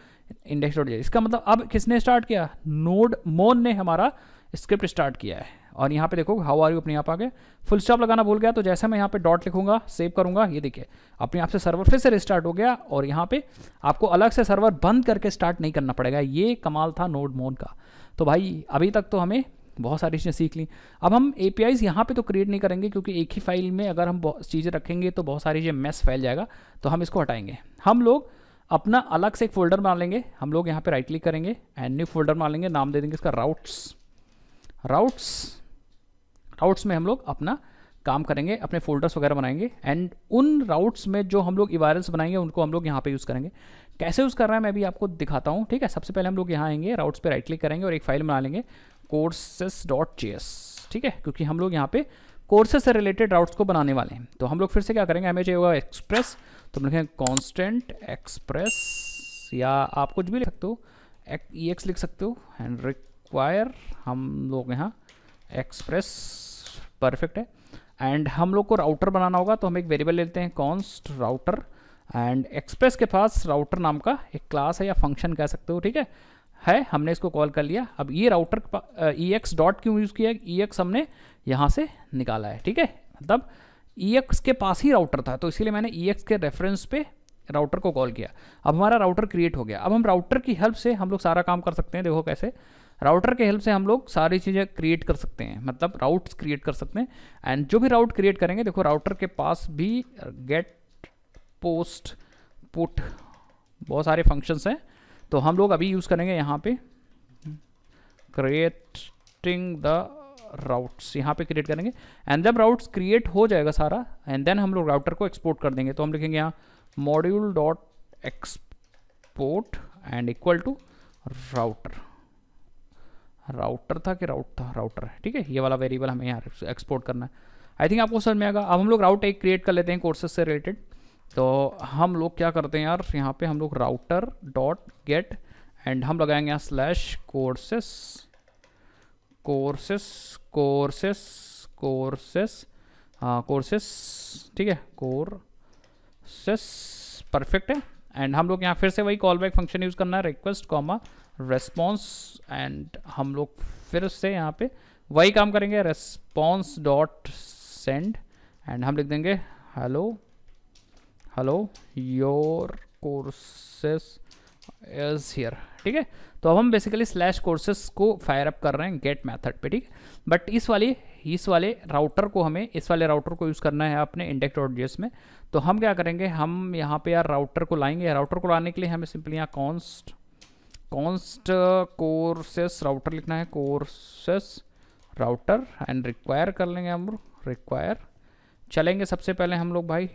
index.js। इसका मतलब अब किसने स्टार्ट किया, नोडमोन ने हमारा स्क्रिप्ट स्टार्ट किया है। और यहाँ पे देखो हाउ आर यू अपने आप आ गया, फुल स्टॉप लगाना भूल गया, तो जैसे मैं यहाँ पे डॉट लिखूंगा, सेव करूंगा, ये देखिए अपने आप से सर्वर फिर से रिस्टार्ट हो गया और यहाँ पे आपको अलग से सर्वर बंद करके स्टार्ट नहीं करना पड़ेगा। ये कमाल था नोडमोन का। तो भाई अभी तक तो हमें बहुत सारी चीज़ें सीख ली। अब हम APIs यहाँ पे तो क्रिएट नहीं करेंगे, क्योंकि एक ही फाइल में अगर हम चीज़ें रखेंगे तो बहुत सारी चीज़ें मैस फैल जाएगा, तो हम इसको हटाएंगे। हम लोग अपना अलग से एक फोल्डर बना लेंगे। हम लोग यहाँ पे राइट क्लिक करेंगे एंड न्यू फोल्डर बना लेंगे, नाम दे देंगे इसका राउट्स में हम लोग अपना काम करेंगे, अपने फोल्डर्स वगैरह बनाएंगे एंड उन राउट्स में जो हम लोग URLs बनाएंगे उनको हम लोग यहाँ पे यूज़ करेंगे। कैसे यूज़ कर रहा है मैं भी आपको दिखाता हूँ, ठीक है। सबसे पहले हम लोग यहाँ आएंगे, राउट्स पे राइट क्लिक करेंगे और एक फाइल बना लेंगे courses.js, ठीक है, क्योंकि हम लोग यहाँ पे कोर्सेस से रिलेटेड राउट्स को बनाने वाले हैं। तो हम लोग फिर से क्या करेंगे, हमें चाहिए होगा एक्सप्रेस, तो हम लिखेंगे कॉन्स्टेंट एक्सप्रेस, या आप कुछ भी लिख सकते हो, EX लिख सकते हो एंड रिक्वायर हम लोग यहाँ एक्सप्रेस, परफेक्ट है। एंड हम लोग को राउटर बनाना होगा, तो हम एक वेरिएबल लेते हैं कॉन्स्ट राउटर एंड एक्सप्रेस के पास राउटर नाम का एक क्लास है या फंक्शन कह सकते हो, ठीक है। हमने इसको कॉल कर लिया। अब ये राउटर EX डॉट क्यों यूज़ किया है, EX हमने यहाँ से निकाला है, ठीक है। मतलब EX के पास ही राउटर था, तो इसीलिए मैंने EX के रेफरेंस पे राउटर को कॉल किया। अब हमारा राउटर क्रिएट हो गया। अब हम राउटर की हेल्प से हम लोग सारा काम कर सकते हैं। देखो कैसे, राउटर के हेल्प से हम लोग सारी चीज़ें क्रिएट कर सकते हैं, मतलब राउट्स क्रिएट कर सकते हैं। एंड जो भी राउट क्रिएट करेंगे, देखो राउटर के पास भी गेट, पोस्ट, पुट, बहुत सारे फंक्शंस हैं। तो हम लोग अभी यूज़ करेंगे यहाँ पे क्रिएटिंग द राउट्स, यहाँ पे क्रिएट करेंगे एंड जब राउट्स क्रिएट हो जाएगा सारा एंड देन हम लोग राउटर को एक्सपोर्ट कर देंगे। तो हम लिखेंगे यहाँ module dot export and equal to router था कि राउटर है, ठीक है। ये वाला वेरिएबल हमें यहाँ एक्सपोर्ट करना है। आई थिंक आपको समझ में आएगा। अब हम लोग राउट एक क्रिएट कर लेते हैं कोर्सेज से रिलेटेड। तो हम लोग क्या करते हैं यार, यहाँ पे हम लोग राउटर डॉट गेट एंड हम लगाएंगे यहाँ स्लैश कोर्सेस, ठीक है, कोर्सेस, परफेक्ट है। एंड हम लोग यहाँ फिर से वही कॉल बैक फंक्शन यूज़ करना है, रिक्वेस्ट कॉमा रेस्पॉन्स एंड हम लोग फिर से यहाँ पे वही काम करेंगे, रेस्पॉन्स डॉट सेंड एंड हम लिख देंगे hello your courses is here, ठीक है। तो अब हम बेसिकली स्लैश कोर्सेस को फायर अप कर रहे हैं गेट मेथड पे, ठीक है। बट इस वाले राउटर को हमें यूज़ करना है अपने index.js में। तो हम क्या करेंगे, हम यहाँ पे यार राउटर को लाएंगे। राउटर को लाने के लिए हमें सिंपली यहाँ कॉन्स्ट कोर्सेस राउटर लिखना है, कोर्सेस राउटर एंड रिक्वायर कर लेंगे हम रिक्वायर। चलेंगे सबसे पहले हम लोग भाई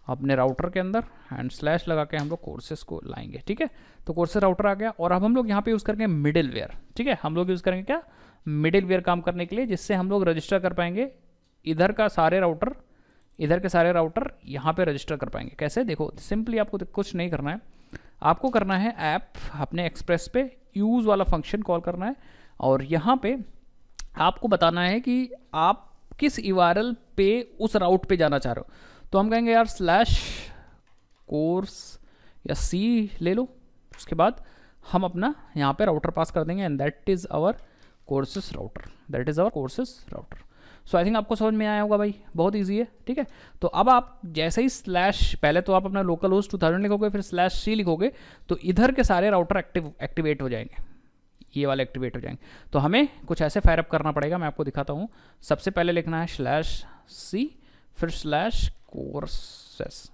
अपने राउटर के अंदर एंड स्लैश लगा के हम लोग कोर्सेस को लाएंगे, ठीक है। तो कोर्सेस राउटर आ गया और अब हम लोग यहाँ पे यूज़ करेंगे मिडिल वेयर, ठीक है। हम लोग यूज़ करेंगे क्या, मिडिल वेयर काम करने के लिए, जिससे हम लोग रजिस्टर कर पाएंगे इधर के सारे राउटर यहाँ पे रजिस्टर कर पाएंगे। कैसे? देखो सिंपली आपको कुछ नहीं करना है, आपको करना है ऐप अपने एक्सप्रेस पे यूज़ वाला फंक्शन कॉल करना है, और यहाँ पे आपको बताना है कि आप किस URL पे उस राउट पे जाना चाह रहे हो। तो हम कहेंगे यार स्लैश कोर्स या सी ले लो, उसके बाद हम अपना यहाँ पे राउटर पास कर देंगे, and that is our courses router. So I think आपको समझ में आया होगा भाई, बहुत इजी है। ठीक है, तो अब आप जैसे ही स्लैश, पहले तो आप अपना लोकल होस्ट 2000 लिखोगे, फिर स्लैश सी लिखोगे, तो इधर के सारे राउटर एक्टिवेट हो जाएंगे, ये वाले एक्टिवेट हो जाएंगे। तो हमें कुछ ऐसे फायर अप करना पड़ेगा, मैं आपको दिखाता हूँ। सबसे पहले लिखना है स्लैश सी, फिर स्लैश कोर्सेस।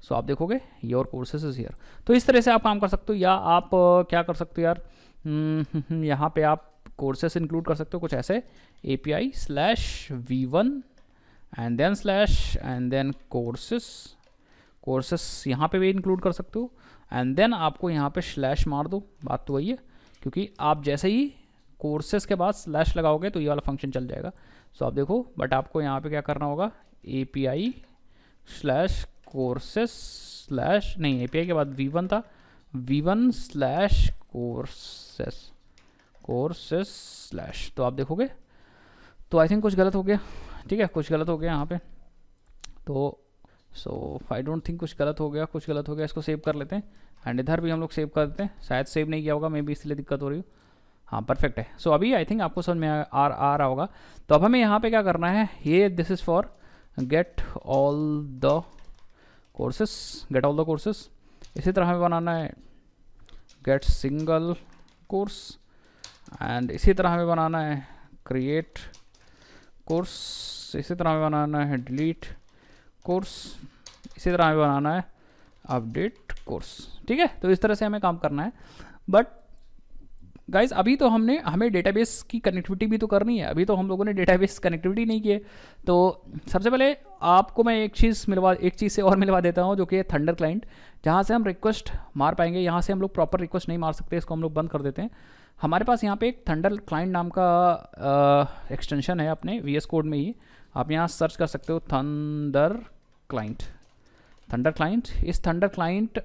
सो आप देखोगे योर कोर्सेस इज हियर। तो इस तरह से आप काम कर सकते हो, या आप क्या कर सकते हो यार, यहाँ पे आप कोर्सेस इंक्लूड कर सकते हो कुछ ऐसे, API slash V1 and then slash and then courses यहाँ पे भी इंक्लूड कर सकते हो, एंड देन आपको यहाँ पे स्लैश मार दो। बात तो वही है, क्योंकि आप जैसे ही कोर्सेस के बाद स्लैश लगाओगे तो ये वाला फंक्शन चल जाएगा। सो आप देखो, बट आपको यहाँ पे क्या करना होगा, API स्लैश कोर्सेस स्लैश, नहीं API के बाद V1 था, V1 स्लैश कोर्सेस स्लैश। तो आप देखोगे, तो आई थिंक कुछ गलत हो गया। ठीक है, कुछ गलत हो गया यहाँ पे, तो सो आई डोंट थिंक कुछ गलत हो गया, इसको सेव कर लेते हैं, एंड इधर भी हम लोग सेव कर देते हैं। शायद सेव नहीं किया होगा, मे भी इसलिए दिक्कत हो रही हो। हाँ परफेक्ट है। सो अभी आई थिंक आपको समझ में आ रहा होगा। तो अब हमें यहाँ पे क्या करना है, ये this is for gate all the courses. इसी तरह हमें बनाना है गेट सिंगल कोर्स, एंड इसी तरह हमें बनाना है क्रिएट कोर्स, इसी तरह हमें बनाना है डिलीट कोर्स, इसी तरह हमें बनाना है अपडेट कोर्स। ठीक है, तो इस तरह से हमें काम करना है। बट गाइज अभी तो हमें डेटाबेस की कनेक्टिविटी भी तो करनी है, अभी तो हम लोगों ने डेटाबेस कनेक्टिविटी नहीं की है। तो सबसे पहले आपको मैं एक चीज़ से और मिलवा देता हूँ, जो कि है थंडर क्लाइंट, जहाँ से हम रिक्वेस्ट मार पाएंगे। यहाँ से हम लोग प्रॉपर रिक्वेस्ट नहीं मार सकते, इसको हम लोग बंद कर देते हैं। हमारे पास यहाँ पे एक थंडर क्लाइंट नाम का एक्सटेंशन है अपने VS कोड में ही, आप यहाँ सर्च कर सकते हो थंडर क्लाइंट। इस थंडर क्लाइंट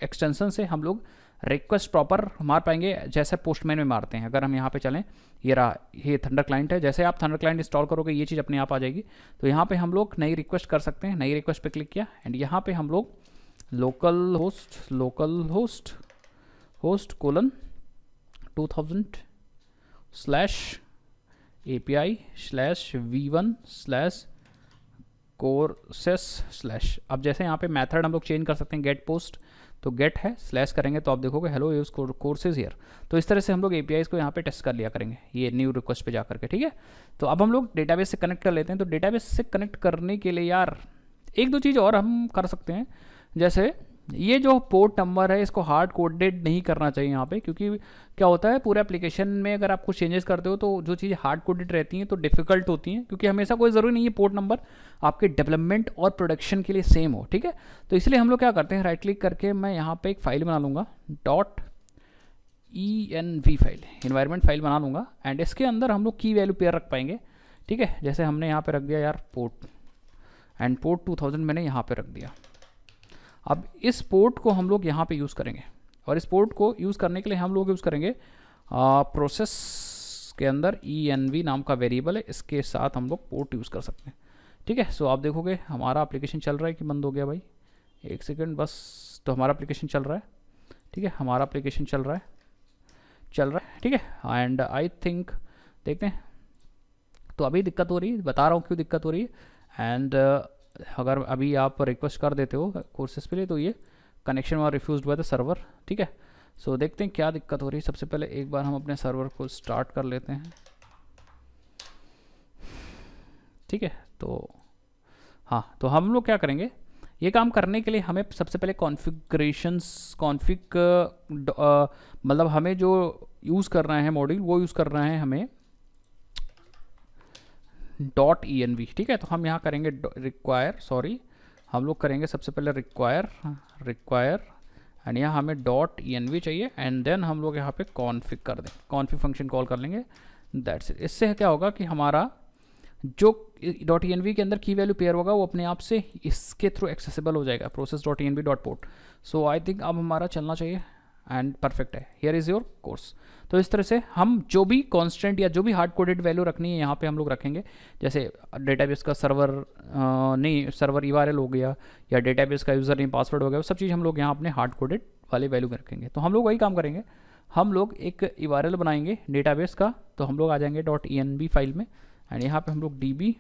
एक्सटेंशन से हम लोग रिक्वेस्ट प्रॉपर मार पाएंगे, जैसे पोस्टमैन में मारते हैं। अगर हम यहाँ पे चलें, ये रहा, ये थंडर क्लाइंट है। जैसे आप थंडर क्लाइंट इंस्टॉल करोगे, ये चीज़ अपने आप आ जाएगी। तो यहाँ पे हम लोग नई रिक्वेस्ट कर सकते हैं, नई रिक्वेस्ट पे क्लिक किया, एंड यहाँ पे हम लोग local host colon 2000 slash API slash V1 slash courses slash. अब जैसे यहाँ पे मेथड हम लोग चेंज कर सकते हैं, गेट पोस्ट, तो गेट है, स्लैश करेंगे तो आप देखोगे हेलो यूज कोर्सेज हियर। तो इस तरह से हम लोग APIs को यहाँ पे टेस्ट कर लिया करेंगे, ये न्यू रिक्वेस्ट पे जा करके। ठीक है, तो अब हम लोग डेटाबेस से कनेक्ट कर लेते हैं। तो डेटाबेस से कनेक्ट करने के लिए यार एक दो चीज़ और हम कर सकते हैं, जैसे ये जो पोर्ट नंबर है इसको हार्ड कोडेड नहीं करना चाहिए यहाँ पे, क्योंकि क्या होता है पूरे एप्लीकेशन में अगर आप कुछ चेंजेस करते हो तो जो चीज़ें हार्ड कोडेड रहती हैं तो डिफ़िकल्ट होती हैं, क्योंकि हमेशा कोई ज़रूरी नहीं है पोर्ट नंबर आपके डेवलपमेंट और प्रोडक्शन के लिए सेम हो। ठीक है, तो इसलिए हम लोग क्या करते हैं, राइट क्लिक करके मैं यहाँ पे एक फाइल बना लूँगा, .env फाइल, इन्वायरमेंट फाइल बना लूँगा, एंड इसके अंदर हम लोग की वैल्यू पेयर रख पाएंगे। ठीक है, जैसे हमने यहाँ पे रख दिया यार पोर्ट, एंड पोर्ट 2000 मैंने यहाँ पे रख दिया। अब इस पोर्ट को हम लोग यहाँ पे यूज़ करेंगे, और इस पोर्ट को यूज़ करने के लिए हम लोग यूज़ करेंगे प्रोसेस के अंदर env नाम का वेरिएबल है, इसके साथ हम लोग पोर्ट यूज़ कर सकते हैं। ठीक है, सो आप देखोगे हमारा एप्लीकेशन चल रहा है कि बंद हो गया भाई, एक सेकेंड बस। तो हमारा एप्लीकेशन चल रहा है, ठीक है, हमारा एप्लीकेशन चल रहा है, ठीक है, एंड आई थिंक देखते हैं। तो अभी दिक्कत हो रही है, बता रहा हूँ क्यों दिक्कत हो रही है। एंड अगर अभी आप रिक्वेस्ट कर देते हो कोर्सेज पे लिए, तो ये कनेक्शन वहाँ रिफ्यूज हुआ था सर्वर। ठीक है, सो देखते हैं क्या दिक्कत हो रही है। सबसे पहले एक बार हम अपने सर्वर को स्टार्ट कर लेते हैं। ठीक है, तो हाँ, तो हम लोग क्या करेंगे, ये काम करने के लिए हमें सबसे पहले मतलब हमें जो यूज़ करना है मॉड्यूल, वो यूज़ करना है हमें .env। ठीक है, तो हम यहाँ करेंगे हम लोग करेंगे सबसे पहले रिक्वायर एंड यहाँ हमें .env चाहिए, एंड देन हम लोग यहाँ पे कॉन्फ़िग कर दें, कॉन्फ़िग फंक्शन कॉल कर लेंगे, दैट्स इट। इससे क्या होगा कि हमारा जो .env के अंदर की वैल्यू पेयर होगा वो अपने आप से इसके थ्रू एक्सेसिबल हो जाएगा, process.env.port। सो आई थिंक अब हमारा चलना चाहिए एंड परफेक्ट है। Here is your course. तो इस तरह से हम जो भी कांस्टेंट या जो भी हार्ड कोडेड वैल्यू रखनी है यहाँ पे हम लोग रखेंगे। जैसे डेटाबेस का सर्वर नहीं, सर्वर URL हो गया या डेटाबेस का यूज़र नेम पासवर्ड हो गया, वो सब चीज़ हम लोग यहाँ अपने हार्ड कोडेड वाले वैल्यू में रखेंगे। तो हम लोग वही काम करेंगे, हम लोग एक URL बनाएंगे डेटाबेस का। तो हम लोग आ जाएंगे .env फाइल में एंड यहाँ पे हम लोग db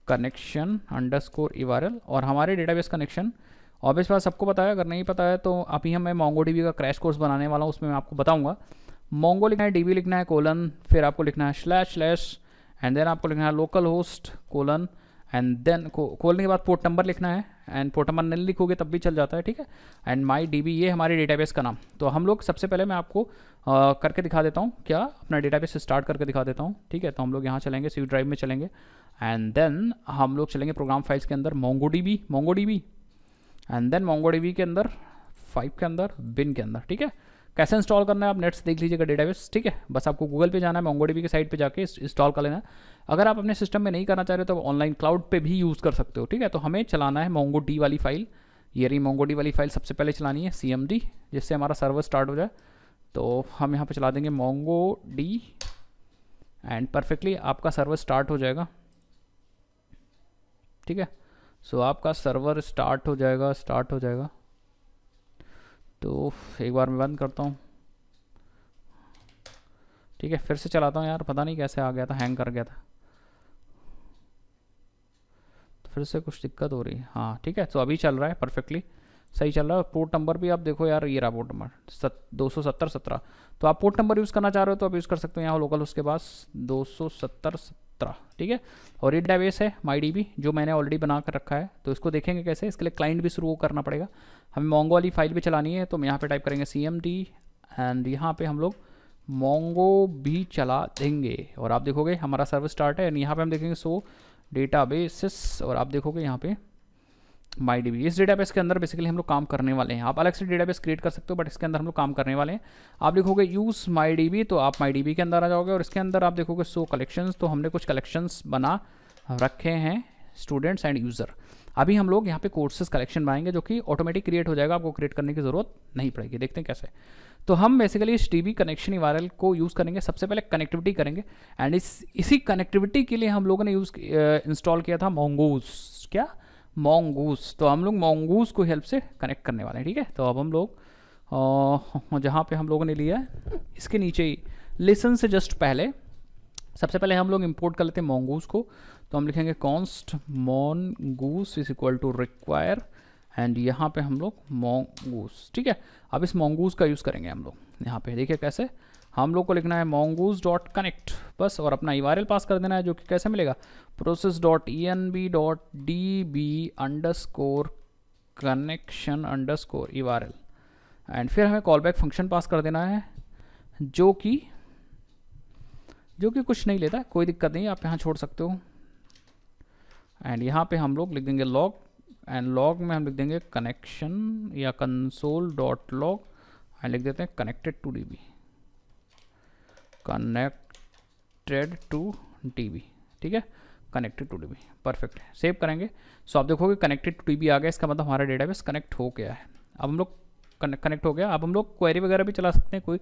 connection_url और हमारे डेटाबेस कनेक्शन ऑब्वियस बात सबको पता है, अगर नहीं पता है तो अभी हम मैं MongoDB का क्रैश कोर्स बनाने वाला हूँ, उसमें मैं आपको बताऊंगा। मोंगो लिखना है, DB लिखना है कोलन, फिर आपको लिखना है // एंड देन आपको लिखना है local host colon and then खोलने के बाद पोर्ट नंबर लिखना है एंड पोर्ट नंबर नहीं लिखोगे तब भी चल जाता है, ठीक है। एंड माई DB ये हमारे डेटाबेस का नाम। तो हम लोग सबसे पहले मैं आपको करके दिखा देता हूँ, क्या अपना डेटाबेस स्टार्ट करके दिखा देता हूँ, ठीक है। तो हम लोग यहाँ चलेंगे, C ड्राइव में चलेंगे एंड देन हम लोग चलेंगे प्रोग्राम फाइल्स के अंदर MongoDB एंड देन MongoDB के अंदर 5 के अंदर bin के अंदर, ठीक है। कैसे इंस्टॉल करना है आप नेट्स देख लीजिएगा डेटाबेस, ठीक है। बस आपको गूगल पे जाना है, MongoDB की साइट पे जाके इंस्टॉल कर लेना है। अगर आप अपने सिस्टम में नहीं करना चाह रहे तो ऑनलाइन क्लाउड पे भी यूज़ कर सकते हो, ठीक है। तो हमें चलाना है MongoD वाली फाइल, ये रही MongoD वाली फाइल सबसे पहले चलानी है CMD, जिससे हमारा सर्वर स्टार्ट हो जाए। तो हम यहाँ पर चला देंगे MongoD एंड परफेक्टली आपका सर्वर स्टार्ट हो जाएगा, ठीक है। सो आपका सर्वर स्टार्ट हो जाएगा। तो एक बार मैं बंद करता हूँ, ठीक है। फिर से चलाता हूँ, यार पता नहीं कैसे आ गया था, हैंग कर गया था, तो फिर से कुछ दिक्कत हो रही है। हाँ ठीक है, तो अभी चल रहा है परफेक्टली सही चल रहा है। पोर्ट नंबर भी आप देखो यार, ये रहा पोर्ट नंबर 27017। तो आप पोर्ट नंबर यूज़ करना चाह रहे हो तो आप यूज़ कर सकते हो यहाँ लोकल, उसके पास 27017, ठीक है। और ये डेटाबेस है MyDB जो मैंने ऑलरेडी बना कर रखा है। तो इसको देखेंगे कैसे, इसके लिए क्लाइंट भी शुरू करना पड़ेगा, हमें Mongo वाली फाइल भी चलानी है। तो हम यहाँ पे टाइप करेंगे CMD एंड यहाँ पे हम लोग Mongo भी चला देंगे और आप देखोगे हमारा सर्वर स्टार्ट है। एंड यहाँ पे हम देखेंगे सो डेटाबेसेस और आप देखोगे यहाँ पे MyDB। इस डेटाबेस के अंदर बेसिकली हम लोग काम करने वाले हैं। आप अलग से डेटाबेस क्रिएट कर सकते हो बट इसके अंदर हम लोग काम करने वाले हैं। आप लिखोगे यूज़ MyDB तो आप MyDB के अंदर आ जाओगे और इसके अंदर आप देखोगे सो कलेक्शंस। तो हमने कुछ कलेक्शंस बना रखे हैं स्टूडेंट्स एंड यूज़र। अभी हम लोग यहाँ पे कोर्सेज कलेक्शन बनाएंगे जो कि ऑटोमेटिक क्रिएट हो जाएगा, आपको क्रिएट करने की ज़रूरत नहीं पड़ेगी। देखते हैं कैसे। तो हम बेसिकली इस DB कनेक्शन URL को यूज़ करेंगे। सबसे पहले कनेक्टिविटी करेंगे एंड इसी कनेक्टिविटी के लिए हम लोगों ने इंस्टॉल किया था Mongoose। तो हम लोग Mongoose को हेल्प से कनेक्ट करने वाले हैं, ठीक है। तो अब हम लोग जहाँ पे हम लोगों ने लिया है इसके नीचे ही लिसन से जस्ट पहले सबसे पहले हम लोग इंपोर्ट कर लेते हैं Mongoose को। तो हम लिखेंगे const mongoose is equal to require and यहाँ पे हम लोग Mongoose, ठीक है। अब इस Mongoose का यूज़ करेंगे हम लोग। यहाँ पे देखिए कैसे, हम लोग को लिखना है mongoose.connect बस और अपना URL पास कर देना है जो कि कैसे मिलेगा process.env.db_connection_url एंड फिर हमें कॉल बैक फंक्शन पास कर देना है जो कि कुछ नहीं लेता, कोई दिक्कत नहीं, आप यहाँ छोड़ सकते हो। एंड यहाँ पे हम लोग लिख देंगे log एंड log में हम लिख देंगे कनेक्शन या console.log एंड लिख देते हैं कनेक्टेड टू DB, ठीक है। कनेक्टेड टू DB परफेक्ट है, सेव करेंगे। सो आप देखोगे कनेक्टेड टू DB आ गया, इसका मतलब हमारा डेटाबेस कनेक्ट हो गया है। अब हम लोग कनेक्ट हो गया। अब हम लोग क्वेरी वगैरह भी चला सकते हैं, कोई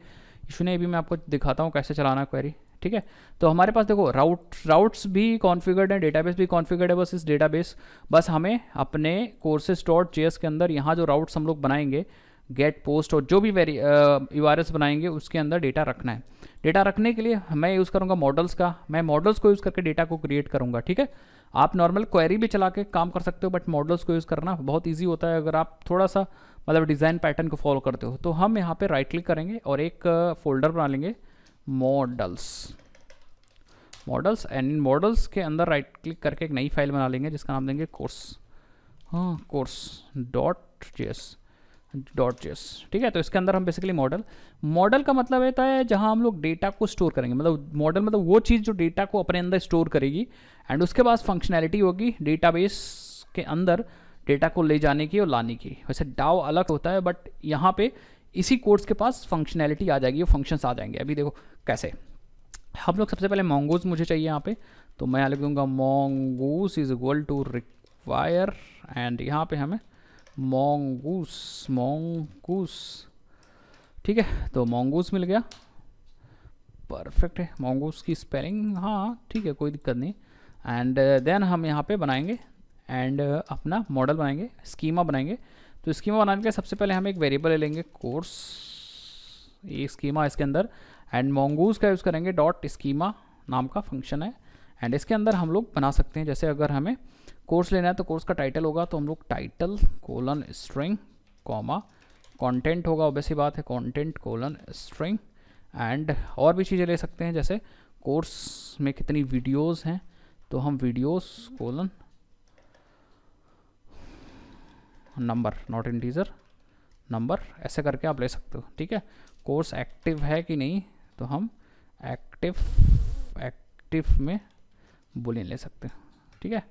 इशू नहीं। अभी मैं आपको दिखाता हूँ कैसे चलाना है क्वेरी, ठीक है। तो हमारे पास देखो राउट्स भी कॉन्फ़िगर्ड है, डेटाबेस भी कॉन्फ़िगर्ड है। बस इस डेटाबेस हमें अपने courses.js के अंदर यहाँ जो राउट्स हम लोग बनाएंगे गेट पोस्ट और जो भी URLs बनाएंगे उसके अंदर डेटा रखना है। डेटा रखने के लिए मैं यूज़ करूँगा मॉडल्स का, मैं मॉडल्स को यूज़ करके डेटा को क्रिएट करूँगा, ठीक है। आप नॉर्मल क्वेरी भी चला के काम कर सकते हो बट मॉडल्स को यूज़ करना बहुत ईजी होता है अगर आप थोड़ा सा मतलब डिज़ाइन पैटर्न को फॉलो करते हो। तो हम यहाँ पे राइट क्लिक करेंगे और एक फोल्डर बना लेंगे मॉडल्स एंड इन मॉडल्स के अंदर राइट क्लिक करके एक नई फाइल बना लेंगे जिसका नाम देंगे course.js, ठीक है। तो इसके अंदर हम बेसिकली मॉडल का मतलब रहता है जहां हम लोग डेटा को स्टोर करेंगे। मतलब मॉडल मतलब वो चीज़ जो डेटा को अपने अंदर स्टोर करेगी एंड उसके बाद फंक्शनैलिटी होगी डेटाबेस के अंदर डेटा को ले जाने की और लाने की। वैसे डाव अलग होता है बट यहाँ पे इसी कोर्स के पास फंक्शनैलिटी आ जाएगी, वो फंक्शंस आ जाएंगे। अभी देखो कैसे, हम लोग सबसे पहले mongoose मुझे चाहिए यहाँ पे, तो मैं यहाँ लिख दूँगा mongoose is equal to require, and यहाँ पे हमें mongoose, ठीक है। तो mongoose मिल गया, परफेक्ट है। mongoose की स्पेलिंग हाँ ठीक है, कोई दिक्कत नहीं। एंड देन हम यहाँ पे बनाएंगे एंड अपना मॉडल बनाएंगे, स्कीमा बनाएंगे। तो स्कीमा बनाने के लिए सबसे पहले हम एक वेरिएबल ले लेंगे कोर्स, ये स्कीमा इसके अंदर, एंड mongoose का यूज़ करेंगे डॉट स्कीमा नाम का फंक्शन है। एंड इसके अंदर हम लोग बना सकते हैं, जैसे अगर हमें कोर्स लेना है तो कोर्स का टाइटल होगा, तो हम लोग title colon string comma, content होगा ऑब्वियस सी बात है, कंटेंट कोलन स्ट्रिंग। एंड और भी चीज़ें ले सकते हैं, जैसे कोर्स में कितनी वीडियोस हैं, तो हम videos colon number, not integer number, ऐसे करके आप ले सकते हो, ठीक है। कोर्स एक्टिव है कि नहीं, तो हम एक्टिव में बुलियन ले सकते हैं, ठीक है।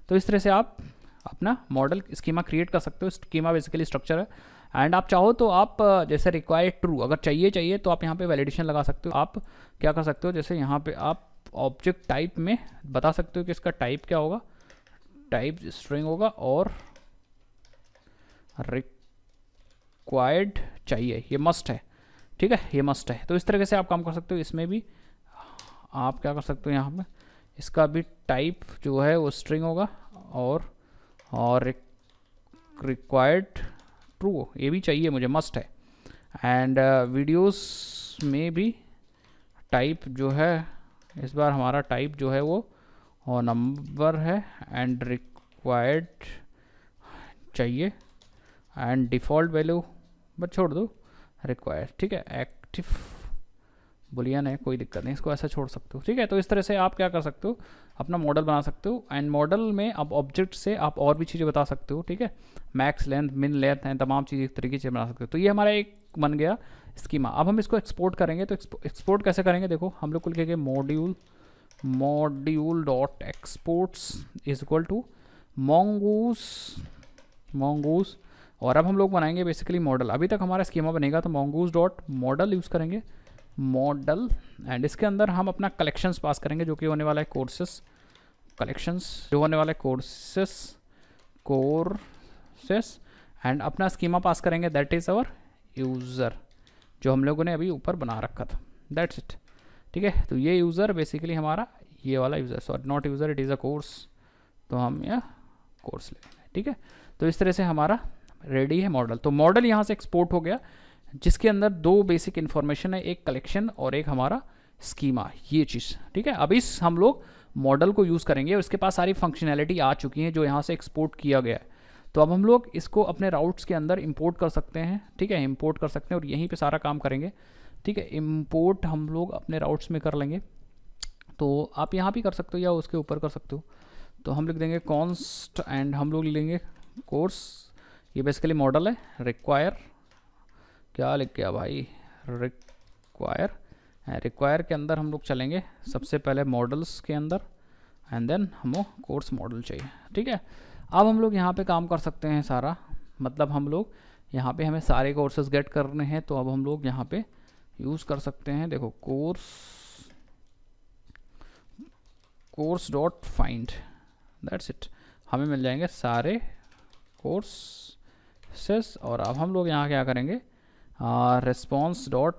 तो इस तरह से आप अपना मॉडल स्कीमा क्रिएट कर सकते हो। स्कीमा बेसिकली स्ट्रक्चर है। एंड आप चाहो तो आप जैसे रिक्वायर्ड ट्रू, अगर चाहिए तो आप यहाँ पे वैलिडेशन लगा सकते हो। आप क्या कर सकते हो, जैसे यहाँ पे आप ऑब्जेक्ट टाइप में बता सकते हो कि इसका टाइप क्या होगा, टाइप स्ट्रिंग होगा, और रिक्वायर्ड चाहिए, ये मस्ट है, ठीक है, ये मस्ट है। तो इस तरीके से आप काम कर सकते हो। इसमें भी आप क्या कर सकते हो, यहाँ पे इसका भी टाइप जो है वो स्ट्रिंग होगा, और रिक्वायर्ड ट्रू, ये भी चाहिए मुझे, मस्ट है। एंड वीडियोस में भी टाइप जो है, इस बार हमारा टाइप जो है वो नंबर है, एंड रिक्वायर्ड चाहिए, एंड डिफ़ॉल्ट वैल्यू बस छोड़ दो, रिक्वायर्ड, ठीक है। एक्टिव बुलियन है, कोई दिक्कत नहीं, इसको ऐसा छोड़ सकते हो, ठीक है। तो इस तरह से आप क्या कर सकते हो, अपना मॉडल बना सकते हो। एंड मॉडल में अब ऑब्जेक्ट से आप और भी चीज़ें बता सकते हो, ठीक है। मैक्स लेंथ, मिन लेंथ हैं, तमाम चीज़ें इस तरीके से बना सकते हो। तो ये हमारा एक बन गया स्कीमा। अब हम इसको एक्सपोर्ट करेंगे, तो एक्सपोर्ट कैसे करेंगे, देखो हम लोग को लिखेंगे module dot exports is equal to mongoose, और अब हम लोग बनाएंगे बेसिकली मॉडल। अभी तक हमारा स्कीमा बनेगा, तो mongoose डॉट मॉडल यूज़ करेंगे, मॉडल। एंड इसके अंदर हम अपना कलेक्शंस पास करेंगे, जो कि होने वाला है कोर्सेस, कलेक्शंस जो होने वाला है कोर्सेस, एंड अपना स्कीमा पास करेंगे, दैट इज़ आवर यूज़र, जो हम लोगों ने अभी ऊपर बना रखा था, दैट्स इट, ठीक है। तो ये यूज़र बेसिकली हमारा, ये वाला user, sorry not user, it is a course, तो हम यह कोर्स लेंगे, ठीक है। तो इस तरह से हमारा रेडी है मॉडल। तो मॉडल यहाँ से एक्सपोर्ट हो गया, जिसके अंदर दो बेसिक इन्फॉर्मेशन है, एक कलेक्शन और एक हमारा स्कीमा, ये चीज़, ठीक है। अब इस हम लोग मॉडल को यूज़ करेंगे, उसके पास सारी फंक्शनैलिटी आ चुकी है जो यहाँ से एक्सपोर्ट किया गया है। तो अब हम लोग इसको अपने राउट्स के अंदर इंपोर्ट कर सकते हैं, ठीक है, इंपोर्ट कर सकते हैं, और यहीं पे सारा काम करेंगे, ठीक है। इंपोर्ट हम लोग अपने राउट्स में कर लेंगे, तो आप यहाँ भी कर सकते हो या उसके ऊपर कर सकते हो। तो हम लिख देंगे कॉन्स्ट, एंड हम लोग लेंगे कोर्स, ये बेसिकली मॉडल है, रिक्वायर, क्या लिख गया भाई, रिक्वायर के अंदर हम लोग चलेंगे सबसे पहले मॉडल्स के अंदर, एंड देन हमें कोर्स मॉडल चाहिए, ठीक है। अब हम लोग यहाँ पे काम कर सकते हैं सारा, मतलब हम लोग यहाँ पे हमें सारे कोर्सेज गेट करने हैं, तो अब हम लोग यहाँ पे यूज़ कर सकते हैं, देखो course dot find, that's it, हमें मिल जाएंगे सारे कोर्सेस। और अब हम लोग यहाँ क्या करेंगे, response डॉट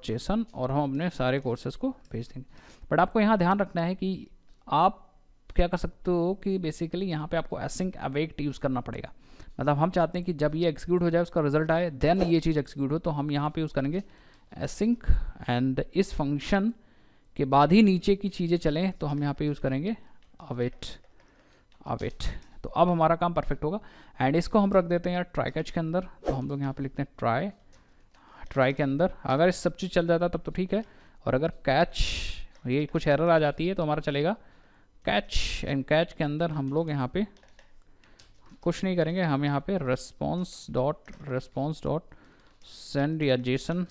जेसन, और हम अपने सारे कोर्सेज को भेज देंगे। बट आपको यहाँ ध्यान रखना है कि आप क्या कर सकते हो कि बेसिकली यहाँ पे आपको एसिंक अवेक्ट यूज़ करना पड़ेगा। मतलब हम चाहते हैं कि जब ये एग्जीक्यूट हो जाए, उसका रिजल्ट आए, देन ये चीज़ एग्जीक्यूट हो, तो हम यहाँ पे यूज़ करेंगे एसिंक, एंड इस फंक्शन के बाद ही नीचे की चीज़ें चलें, तो हम यहाँ पे यूज़ करेंगे अवेट। तो अब हमारा काम परफेक्ट होगा। एंड इसको हम रख देते हैं यार ट्राई कैच के अंदर, तो हम लोग यहाँ पे लिखते हैं ट्राई के अंदर। अगर इस सब चीज़ चल जाता तब तो ठीक है, और अगर कैच ये कुछ एरर आ जाती है तो हमारा चलेगा कैच। एंड कैच के अंदर हम लोग यहाँ पे कुछ नहीं करेंगे, हम यहाँ पे रेस्पॉन्स डॉट सेंड या जेसन,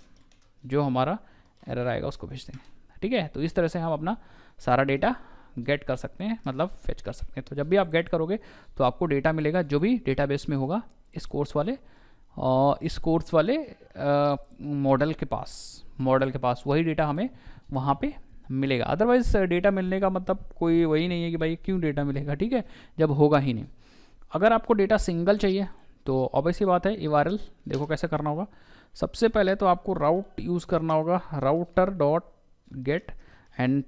जो हमारा एरर आएगा उसको भेज देंगे, ठीक है। तो इस तरह से हम अपना सारा डेटा गेट कर सकते हैं, मतलब फेच कर सकते हैं। तो जब भी आप गेट करोगे तो आपको डेटा मिलेगा जो भी डेटाबेस में होगा इस कोर्स वाले इस कोर्स वाले मॉडल के पास वही डेटा हमें वहाँ पे मिलेगा। अदरवाइज डेटा मिलने का मतलब कोई वही नहीं है कि भाई क्यों डेटा मिलेगा, ठीक है, जब होगा ही नहीं। अगर आपको डेटा सिंगल चाहिए तो ऑब्वियस ही बात है URL देखो कैसे करना होगा। सबसे पहले तो आपको राउट यूज़ करना होगा, राउटर डॉट गेट, एंड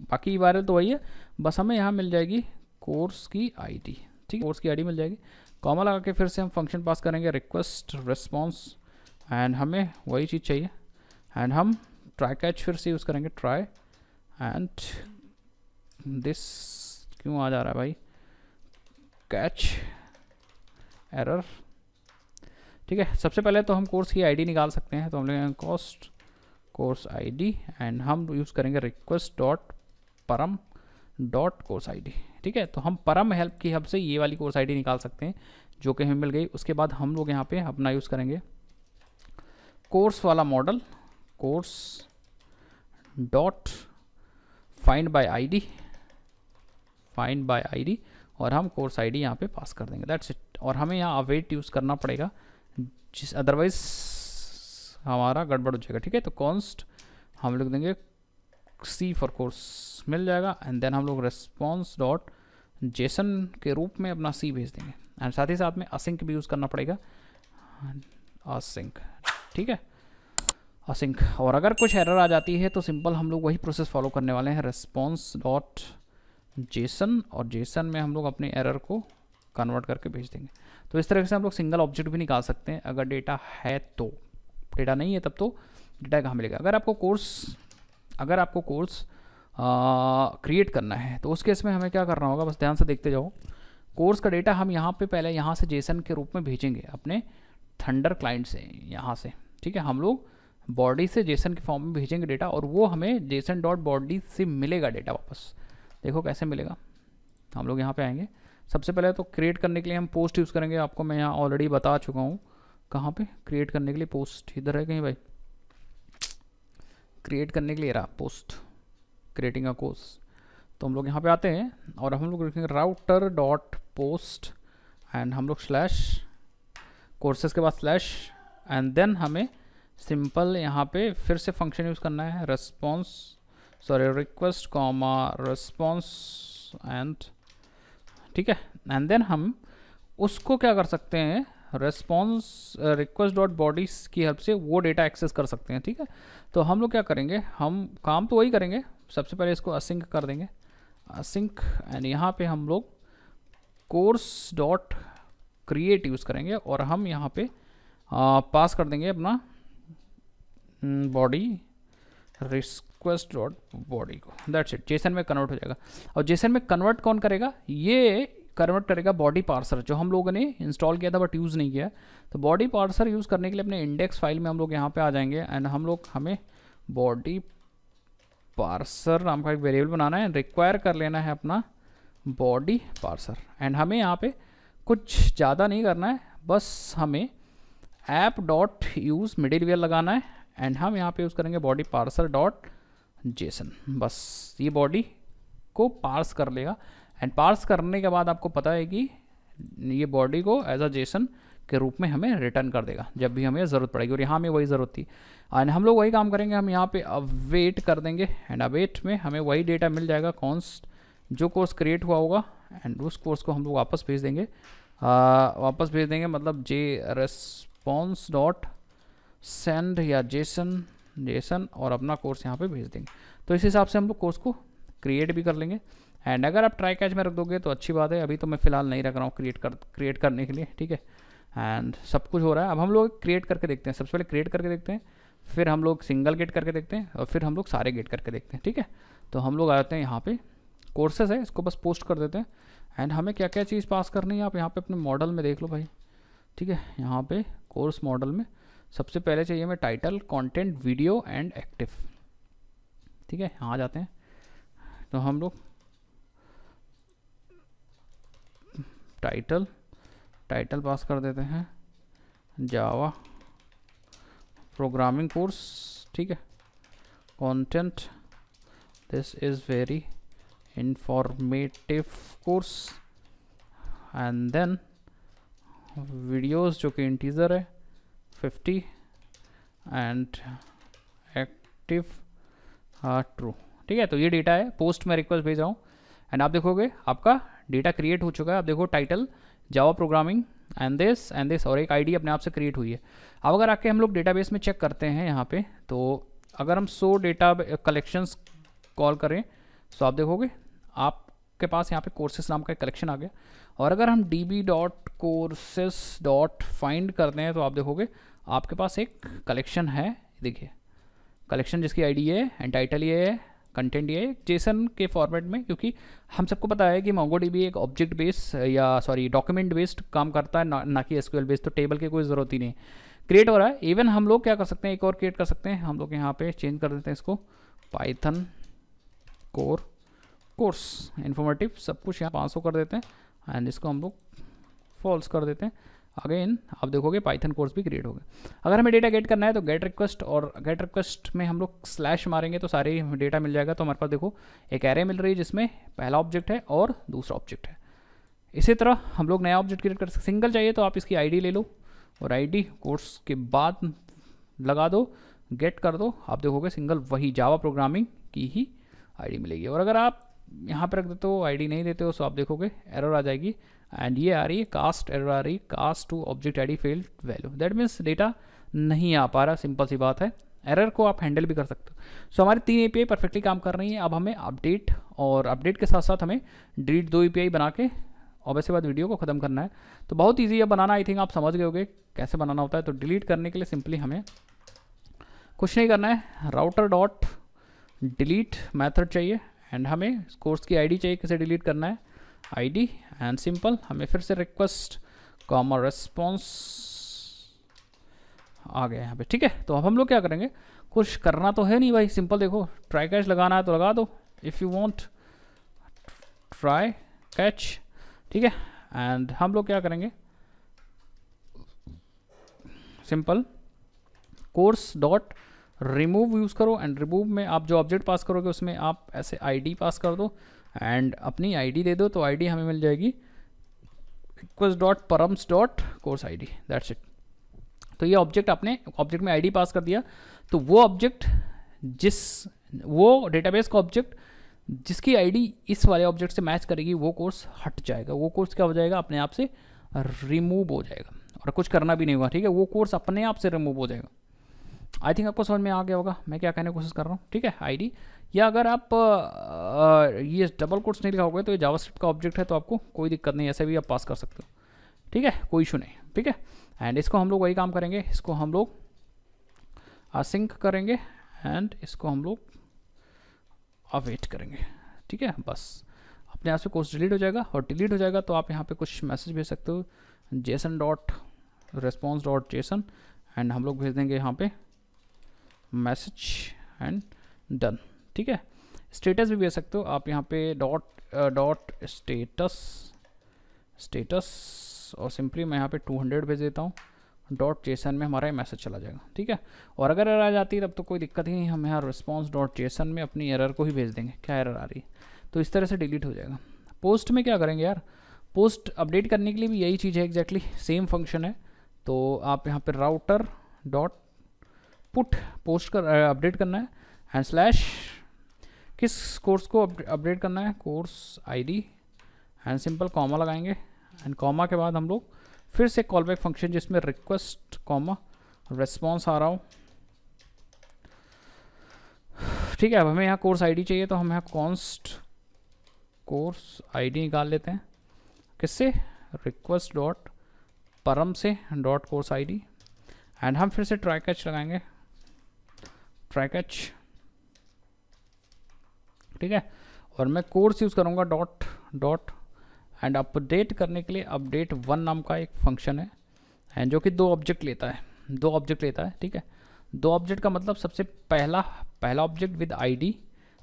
बाकी URL तो वही है, बस हमें यहाँ मिल जाएगी कोर्स की ID, ठीक है, कोर्स की ID मिल जाएगी। कॉमा लगा के फिर से हम फंक्शन पास करेंगे रिक्वेस्ट रिस्पॉन्स, एंड हमें वही चीज़ चाहिए, एंड हम ट्राई कैच फिर से यूज़ करेंगे, ट्राई एंड दिस क्यों आ जा रहा है भाई, कैच एरर, ठीक है। सबसे पहले तो हम कोर्स की ID निकाल सकते हैं, तो हम लेंगे कॉस्ट कोर्स ID एंड हम यूज़ करेंगे रिक्वेस्ट डॉट परम डॉट कोर्स ID, ठीक है। तो हम परम हेल्प की हेल्प से ये वाली कोर्स ID निकाल सकते हैं जो कि हमें मिल गई। उसके बाद हम लोग यहाँ पे अपना यूज़ करेंगे कोर्स वाला model, course dot find by ID, और हम कोर्स ID यहाँ पे पास कर देंगे, दैट्स इट। और हमें यहाँ अवेट यूज़ करना पड़ेगा, जिस अदरवाइज हमारा गड़बड़ हो जाएगा, ठीक है। तो कॉन्स्ट हम लिख देंगे C फॉर कोर्स मिल जाएगा, एंड देन हम लोग रेस्पॉन्स डॉट जेसन के रूप में अपना C भेज देंगे, एंड साथ ही साथ में असिंक भी यूज़ करना पड़ेगा, असिंक, ठीक है, असिंक। और अगर कुछ एरर आ जाती है तो सिंपल हम लोग वही प्रोसेस फॉलो करने वाले हैं, रेस्पॉन्स डॉट जेसन, और जेसन में हम लोग अपने एरर को कन्वर्ट करके भेज देंगे। तो इस तरह से हम लोग सिंगल ऑब्जेक्ट भी निकाल सकते हैं अगर डेटा है तो। डेटा नहीं है तब तो डेटा कहाँ मिलेगा। अगर आपको कोर्स क्रिएट करना है तो उस केस में हमें क्या करना होगा, बस ध्यान से देखते जाओ। कोर्स का डेटा हम यहाँ पे पहले यहाँ से जेसन के रूप में भेजेंगे अपने थंडर क्लाइंट से, यहाँ से, ठीक है। हम लोग बॉडी से जेसन के फॉर्म में भेजेंगे डेटा, और वो हमें जेसन डॉट बॉडी से मिलेगा डेटा वापस। देखो कैसे मिलेगा, हम लोग यहाँ पे आएंगे। सबसे पहले तो क्रिएट करने के लिए हम पोस्ट यूज़ करेंगे, आपको मैं यहाँ ऑलरेडी बता चुका हूँ कहाँ पे क्रिएट करने के लिए पोस्ट, इधर है कहीं भाई, क्रिएट करने के लिए रहा पोस्ट, क्रिएटिंग अ कोर्स। तो हम लोग यहाँ पे आते हैं और हम लोग लिखेंगे राउटर डॉट पोस्ट, एंड हम लोग स्लैश कोर्सेज के बाद स्लैश, एंड देन हमें सिंपल यहाँ पे फिर से फंक्शन यूज़ करना है, रिक्वेस्ट कॉमा रिस्पॉन्स, एंड ठीक है, एंड देन हम उसको क्या कर सकते हैं, रेस्पॉन्स रिक्वेस्ट डॉट बॉडीज की हेल्प से वो डेटा एक्सेस कर सकते हैं, ठीक है। तो हम लोग क्या करेंगे, हम काम तो वही करेंगे, सबसे पहले इसको असिंक कर देंगे, असिंक, एंड यहाँ पे हम लोग कोर्स डॉट क्रिएट यूज़ करेंगे, और हम यहाँ पे पास कर देंगे अपना बॉडी रिक्वेस्ट डॉट बॉडी को, दैट्स इट। जेसन में कन्वर्ट हो जाएगा। और जेसन में कन्वर्ट कौन करेगा, ये कन्वर्ट करेगा बॉडी पार्सर, जो हम लोगों ने इंस्टॉल किया था बट यूज़ नहीं किया। तो बॉडी पार्सर यूज़ करने के लिए अपने इंडेक्स फाइल में हम लोग यहाँ पे आ जाएंगे, एंड हमें बॉडी पार्सर नाम का एक वेरिएबल बनाना है, रिक्वायर कर लेना है अपना बॉडी पार्सर, एंड हमें यहाँ पे कुछ ज़्यादा नहीं करना है, बस हमें ऐप डॉट यूज़ मिडिलवेयर लगाना है, एंड हम यहाँ पे यूज़ करेंगे बॉडी पार्सर डॉट जेसन। बस ये बॉडी को पार्स कर लेगा, एंड पार्स करने के बाद आपको पता है कि ये बॉडी को एज अ जेसन के रूप में हमें रिटर्न कर देगा जब भी हमें ज़रूरत पड़ेगी, और यहाँ हमें वही ज़रूरत थी। एंड हम लोग वही काम करेंगे, हम यहाँ पे अवेट कर देंगे, एंड अवेट में हमें वही डेटा मिल जाएगा, कॉन्स्ट जो कोर्स क्रिएट हुआ होगा, एंड उस कोर्स को हम लोग वापस भेज देंगे, मतलब जे रेस्पॉन्स डॉट सेंड या जेसन और अपना कोर्स यहाँ पे भेज देंगे। तो इस हिसाब से हम लोग कोर्स को क्रिएट भी कर लेंगे। एंड अगर आप ट्राई कैच में रख दोगे तो अच्छी बात है, अभी तो मैं फ़िलहाल नहीं रख रहा हूँ क्रिएट करने के लिए, ठीक है। एंड सब कुछ हो रहा है। अब हम लोग क्रिएट करके देखते हैं, सबसे पहले क्रिएट करके देखते हैं, फिर हम लोग सिंगल गेट करके देखते हैं, और फिर हम लोग सारे गेट करके देखते हैं, ठीक है। तो हम लोग आते हैं यहाँ पे कोर्सेज है, इसको बस पोस्ट कर देते हैं, एंड हमें क्या क्या चीज़ पास करनी है आप यहाँ पे अपने मॉडल में देख लो भाई, ठीक है। यहाँ पे कोर्स मॉडल में सबसे पहले चाहिए हमें title, content, video and active, ठीक है। यहाँ जाते हैं तो हम लोग टाइटल पास कर देते हैं जावा प्रोग्रामिंग कोर्स, ठीक है। Content, this is very informative course, and then videos जो कि इंटीजर है 50 एंड एक्टिव ट्रू। ठीक है, तो ये डेटा है, पोस्ट में रिक्वेस्ट भेज रहा हूँ एंड आप देखोगे आपका डेटा क्रिएट हो चुका है। आप देखो title Java programming and this और एक आईडी अपने आप से क्रिएट हुई है। अब अगर आके हम लोग डेटाबेस में चेक करते हैं यहाँ पे, तो अगर हम 100 डेटा कलेक्शंस कॉल करें तो आप देखोगे आपके पास यहाँ पे कोर्सेस नाम का एक कलेक्शन आ गया। और अगर हम db.courses.find करते हैं तो आप देखोगे आपके पास एक कलेक्शन है। देखिए कलेक्शन जिसकी आईडी है एंड टाइटल ये है, कंटेंट ये है, जेसन के फॉर्मेट में, क्योंकि हम सबको पता है कि मोंगोडीबी एक ऑब्जेक्ट बेस्ड या डॉक्यूमेंट बेस्ड काम करता है, ना कि एसक्यूएल बेस्ड। तो टेबल की कोई ज़रूरत ही नहीं, क्रिएट हो रहा है। इवन हम लोग क्या कर सकते हैं, एक और क्रिएट कर सकते हैं। हम लोग यहाँ पे चेंज कर देते हैं इसको पाइथन कोर्स इन्फॉर्मेटिव, सब कुछ यहाँ 500 कर देते हैं एंड इसको हम लोग फॉल्स कर देते हैं। अगेन आप देखोगे पाइथन कोर्स भी क्रिएट हो गया। अगर हमें डेटा गेट करना है तो गेट रिक्वेस्ट, और गेट रिक्वेस्ट में हम लोग स्लैश मारेंगे तो सारे डेटा मिल जाएगा। तो हमारे पास देखो एक एरे मिल रही है जिसमें पहला ऑब्जेक्ट है और दूसरा ऑब्जेक्ट है। इसी तरह हम लोग नया ऑब्जेक्ट क्रिएट कर सकते। सिंगल चाहिए तो आप इसकी आईडी ले लो और आईडी कोर्स के बाद लगा दो, गेट कर दो, आप देखोगे सिंगल वही जावा प्रोग्रामिंग की ही आईडी मिलेगी। और अगर आप यहाँ पर रख देते हो, आईडी नहीं देते हो, तो आप देखोगे एरर आ जाएगी एंड ये आ रही है कास्ट एरर आ रही है, cast to object ID failed value. That means data नहीं आ पा रहा, सिंपल सी बात है। एरर को आप हैंडल भी कर सकते हो। सो हमारी 3 एपीआई परफेक्टली काम कर रही है। अब हमें अपडेट, और अपडेट के साथ साथ हमें डिलीट 2 एपीआई बना के और वैसे बाद वीडियो को ख़त्म करना है। तो बहुत ईजी है बनाना, आई थिंक आप समझ गए होगे कैसे बनाना होता है। तो डिलीट करने के लिए सिंपली हमें कुछ नहीं करना है, राउटर डॉट डिलीट मैथड चाहिए एंड हमें कोर्स की आईडी चाहिए, किसे डिलीट करना है, आईडी एंड सिंपल हमें फिर से रिक्वेस्ट कॉमा रेस्पॉन्स आ गया यहाँ पे। ठीक है, तो अब हम लोग क्या करेंगे, कुछ करना तो है नहीं भाई, सिंपल देखो ट्राई कैच लगाना है तो लगा दो, if you want try catch. ठीक है, एंड हम लोग क्या करेंगे, simple course dot remove use करो एंड रिमूव में आप जो ऑब्जेक्ट पास करोगे उसमें आप ऐसे आईडी पास कर दो एंड अपनी आईडी दे दो। तो आईडी हमें मिल जाएगी request dot params dot course ID, that's it. तो ये ऑब्जेक्ट आपने ऑब्जेक्ट में आईडी पास कर दिया, तो वो ऑब्जेक्ट वो डेटाबेस का ऑब्जेक्ट जिसकी आईडी इस वाले ऑब्जेक्ट से मैच करेगी वो कोर्स हट जाएगा। वो कोर्स क्या हो जाएगा, अपने आप से रिमूव हो जाएगा और कुछ करना भी नहीं होगा। ठीक है, वो कोर्स अपने आप से रिमूव हो जाएगा। आई थिंक आपको समझ में आ गया होगा मैं क्या कहने की कोशिश कर रहा हूँ। ठीक है, आईडी, या अगर आप ये डबल कोट्स नहीं लिखाओगे तो ये जावास्क्रिप्ट का ऑब्जेक्ट है, तो आपको कोई दिक्कत नहीं, ऐसे भी आप पास कर सकते हो। ठीक है, कोई इशू नहीं। ठीक है, एंड इसको हम लोग वही काम करेंगे, इसको हम लोग असिंक करेंगे एंड इसको हम लोग अवेट करेंगे। ठीक है, बस अपने आप से कोर्स डिलीट हो जाएगा, और डिलीट हो जाएगा तो आप यहाँ पे कुछ मैसेज भेज सकते हो, Jason dot response dot JSON and हम लोग भेज देंगे यहाँ पे मैसेज एंड डन। ठीक है, स्टेटस भी भेज सकते हो आप यहाँ पे डॉट स्टेटस और सिंपली मैं यहाँ पे 200 भेज देता हूँ, डॉट जेसन में हमारा मैसेज चला जाएगा। ठीक है, और अगर एरर आ जाती है तब तो कोई दिक्कत ही नहीं, हम यहाँ रिस्पॉन्स डॉट जेसन में अपनी एरर को ही भेज देंगे, क्या एरर आ रही है, तो इस तरह से डिलीट हो जाएगा। पोस्ट में क्या करेंगे यार, पोस्ट अपडेट करने के लिए भी यही चीज़ है, एग्जैक्टली सेम फंक्शन है। तो आप यहाँ पे राउटर डॉट पुट पोस्ट कर अपडेट करना है एंड स्लैश किस कोर्स को अपडेट करना है, course ID and simple comma लगाएंगे एंड कॉमा के बाद हम लोग फिर से कॉल बैक फंक्शन जिसमें रिक्वेस्ट कॉमा रेस्पॉन्स आ रहा हो। ठीक है, अब हमें यहाँ कोर्स आईडी चाहिए तो हम यहाँ कॉन्स्ट कोर्स आईडी निकाल लेते हैं, किससे, रिक्वेस्ट डॉट परम से डॉट कोर्स आईडी एंड हम फिर से ट्राई कैच लगाएंगे, ट्राई कैच। ठीक है, और मैं कोर्स यूज़ करूँगा डॉट एंड अपडेट करने के लिए अपडेट 1 नाम का एक फंक्शन है एंड जो कि 2 ऑब्जेक्ट लेता है। ठीक है, 2 ऑब्जेक्ट का मतलब सबसे पहला ऑब्जेक्ट विद आईडी,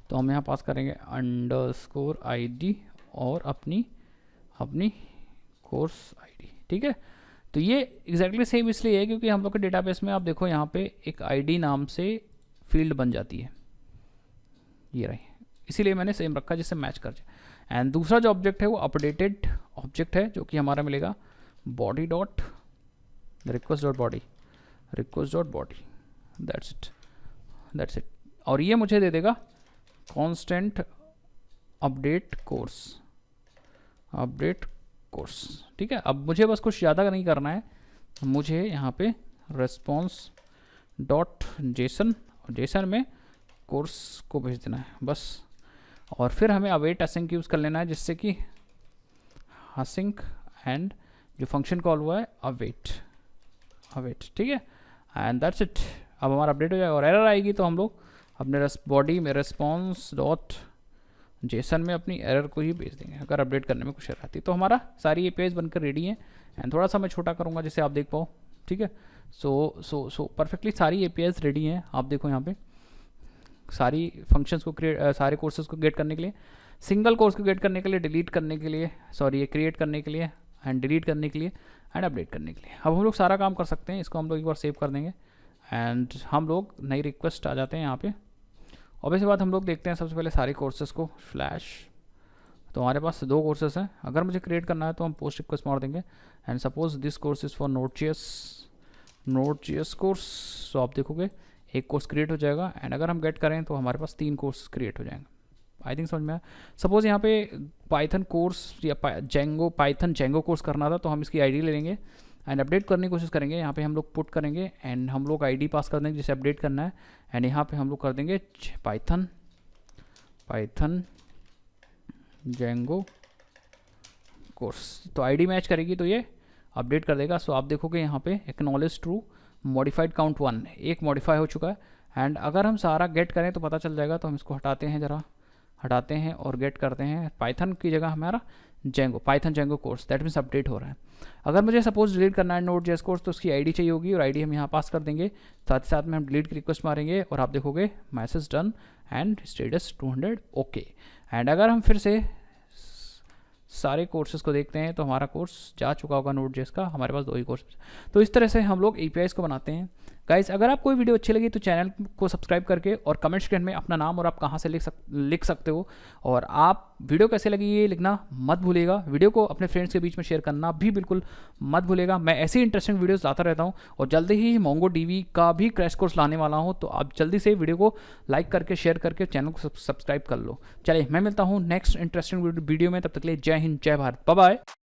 तो हम यहाँ पास करेंगे अंडरस्कोर आईडी और अपनी कोर्स आईडी। ठीक है, तो ये एग्जैक्टली सेम इसलिए है क्योंकि हम लोग के डेटाबेस में आप देखो यहाँ पे एक आईडी नाम से फील्ड बन जाती है, ये रही, इसीलिए मैंने सेम रखा जिससे मैच कर जाए। एंड दूसरा जो ऑब्जेक्ट है वो अपडेटेड ऑब्जेक्ट है जो कि हमारा मिलेगा body dot request dot body, request dot body, that's it. और ये मुझे दे देगा कांस्टेंट अपडेट कोर्स, ठीक है। अब मुझे बस कुछ ज़्यादा नहीं करना है, मुझे यहाँ पे रेस्पॉन्स डॉट जेसन, जेसन में कोर्स को भेज देना है बस। और फिर हमें अवेट असिंक यूज़ कर लेना है, जिससे कि असिंक एंड जो फंक्शन कॉल हुआ है अवेट, ठीक है। And that's it. अब हमारा अपडेट हो जाएगा और एरर आएगी तो हम लोग अपने बॉडी में रेस्पॉन्स डॉट जेसन में अपनी एरर को ही भेज देंगे अगर अपडेट करने में कुछ एरर आती है। तो हमारा सारी एपीआईज बनकर रेडी है। एंड थोड़ा सा मैं छोटा करूँगा जिससे आप देख पाओ, ठीक है। सो परफेक्टली सारी एपीआईज रेडी हैं। आप देखो यहाँ पे सारी फंक्शंस को सारे कोर्सेज को गेट करने के लिए, सिंगल कोर्स को गेट करने के लिए, डिलीट करने के लिए, सॉरी ये क्रिएट करने के लिए एंड डिलीट करने के लिए एंड अपडेट करने के लिए। अब हम लोग सारा काम कर सकते हैं। इसको हम लोग एक बार सेव कर देंगे एंड हम लोग नई रिक्वेस्ट आ जाते हैं यहाँ पे। और वैसे बात हम लोग देखते हैं सबसे पहले सारे कोर्सेज को फ्लैश। तो हमारे पास 2 कोर्सेज हैं। अगर मुझे क्रिएट करना है तो हम पोस्ट रिक्वेस्ट मार देंगे and suppose this course is for Node.js course. तो आप देखोगे एक कोर्स क्रिएट हो जाएगा एंड अगर हम गेट करें तो हमारे पास 3 कोर्स क्रिएट हो जाएंगे। आई थिंक समझ में आया। सपोज यहाँ पे पाइथन कोर्स या पाइथन जेंगो कोर्स करना था तो हम इसकी आईडी ले लेंगे एंड अपडेट करने की कोशिश करेंगे। यहाँ पे हम लोग पुट करेंगे एंड हम लोग आईडी पास कर देंगे जिसे अपडेट करना है एंड यहाँ पे हम लोग कर देंगे पाइथन जेंगो कोर्स। तो आईडी मैच करेगी तो ये अपडेट कर देगा। सो आप देखोगे यहाँ पे एक्नॉलेज ट्रू, मॉडिफाइड काउंट 1 एक मॉडिफाई हो चुका है। एंड अगर हम सारा गेट करें तो पता चल जाएगा। तो हम इसको हटाते हैं, ज़रा हटाते हैं और गेट करते हैं पाइथन की जगह हमारा Python Django course. That means update हो रहा है। अगर मुझे सपोज डिलीट करना है Node.js कोर्स तो उसकी आईडी चाहिए होगी और आईडी हम यहाँ पास कर देंगे। साथ ही साथ में हम डिलीट की रिक्वेस्ट मारेंगे और आप देखोगे message done and status 200 okay. And अगर हम फिर से सारे कोर्सेज को देखते हैं तो हमारा कोर्स जा चुका होगा Node.js का। हमारे पास 2 ही कोर्स। तो इस तरह से हम लोग एपीआईज को बनाते हैं। गाइस अगर आपको वीडियो अच्छी लगी तो चैनल को सब्सक्राइब करके और कमेंट सेक्शन में अपना नाम और आप कहाँ से लिख सकते हो और आप वीडियो कैसे लगी ये लिखना मत भूलिएगा। वीडियो को अपने फ्रेंड्स के बीच में शेयर करना भी बिल्कुल मत भूलिएगा। मैं ऐसी इंटरेस्टिंग वीडियोस लाता रहता हूँ और जल्दी ही MongoDB का भी क्रैश कोर्स लाने वाला हूँ। तो आप जल्दी से वीडियो को लाइक करके शेयर करके चैनल को सब्सक्राइब कर लो। चलिए मैं मिलता हूँ नेक्स्ट इंटरेस्टिंग वीडियो में। तब तक के लिए जय हिंद, जय भारत, बाय बाय।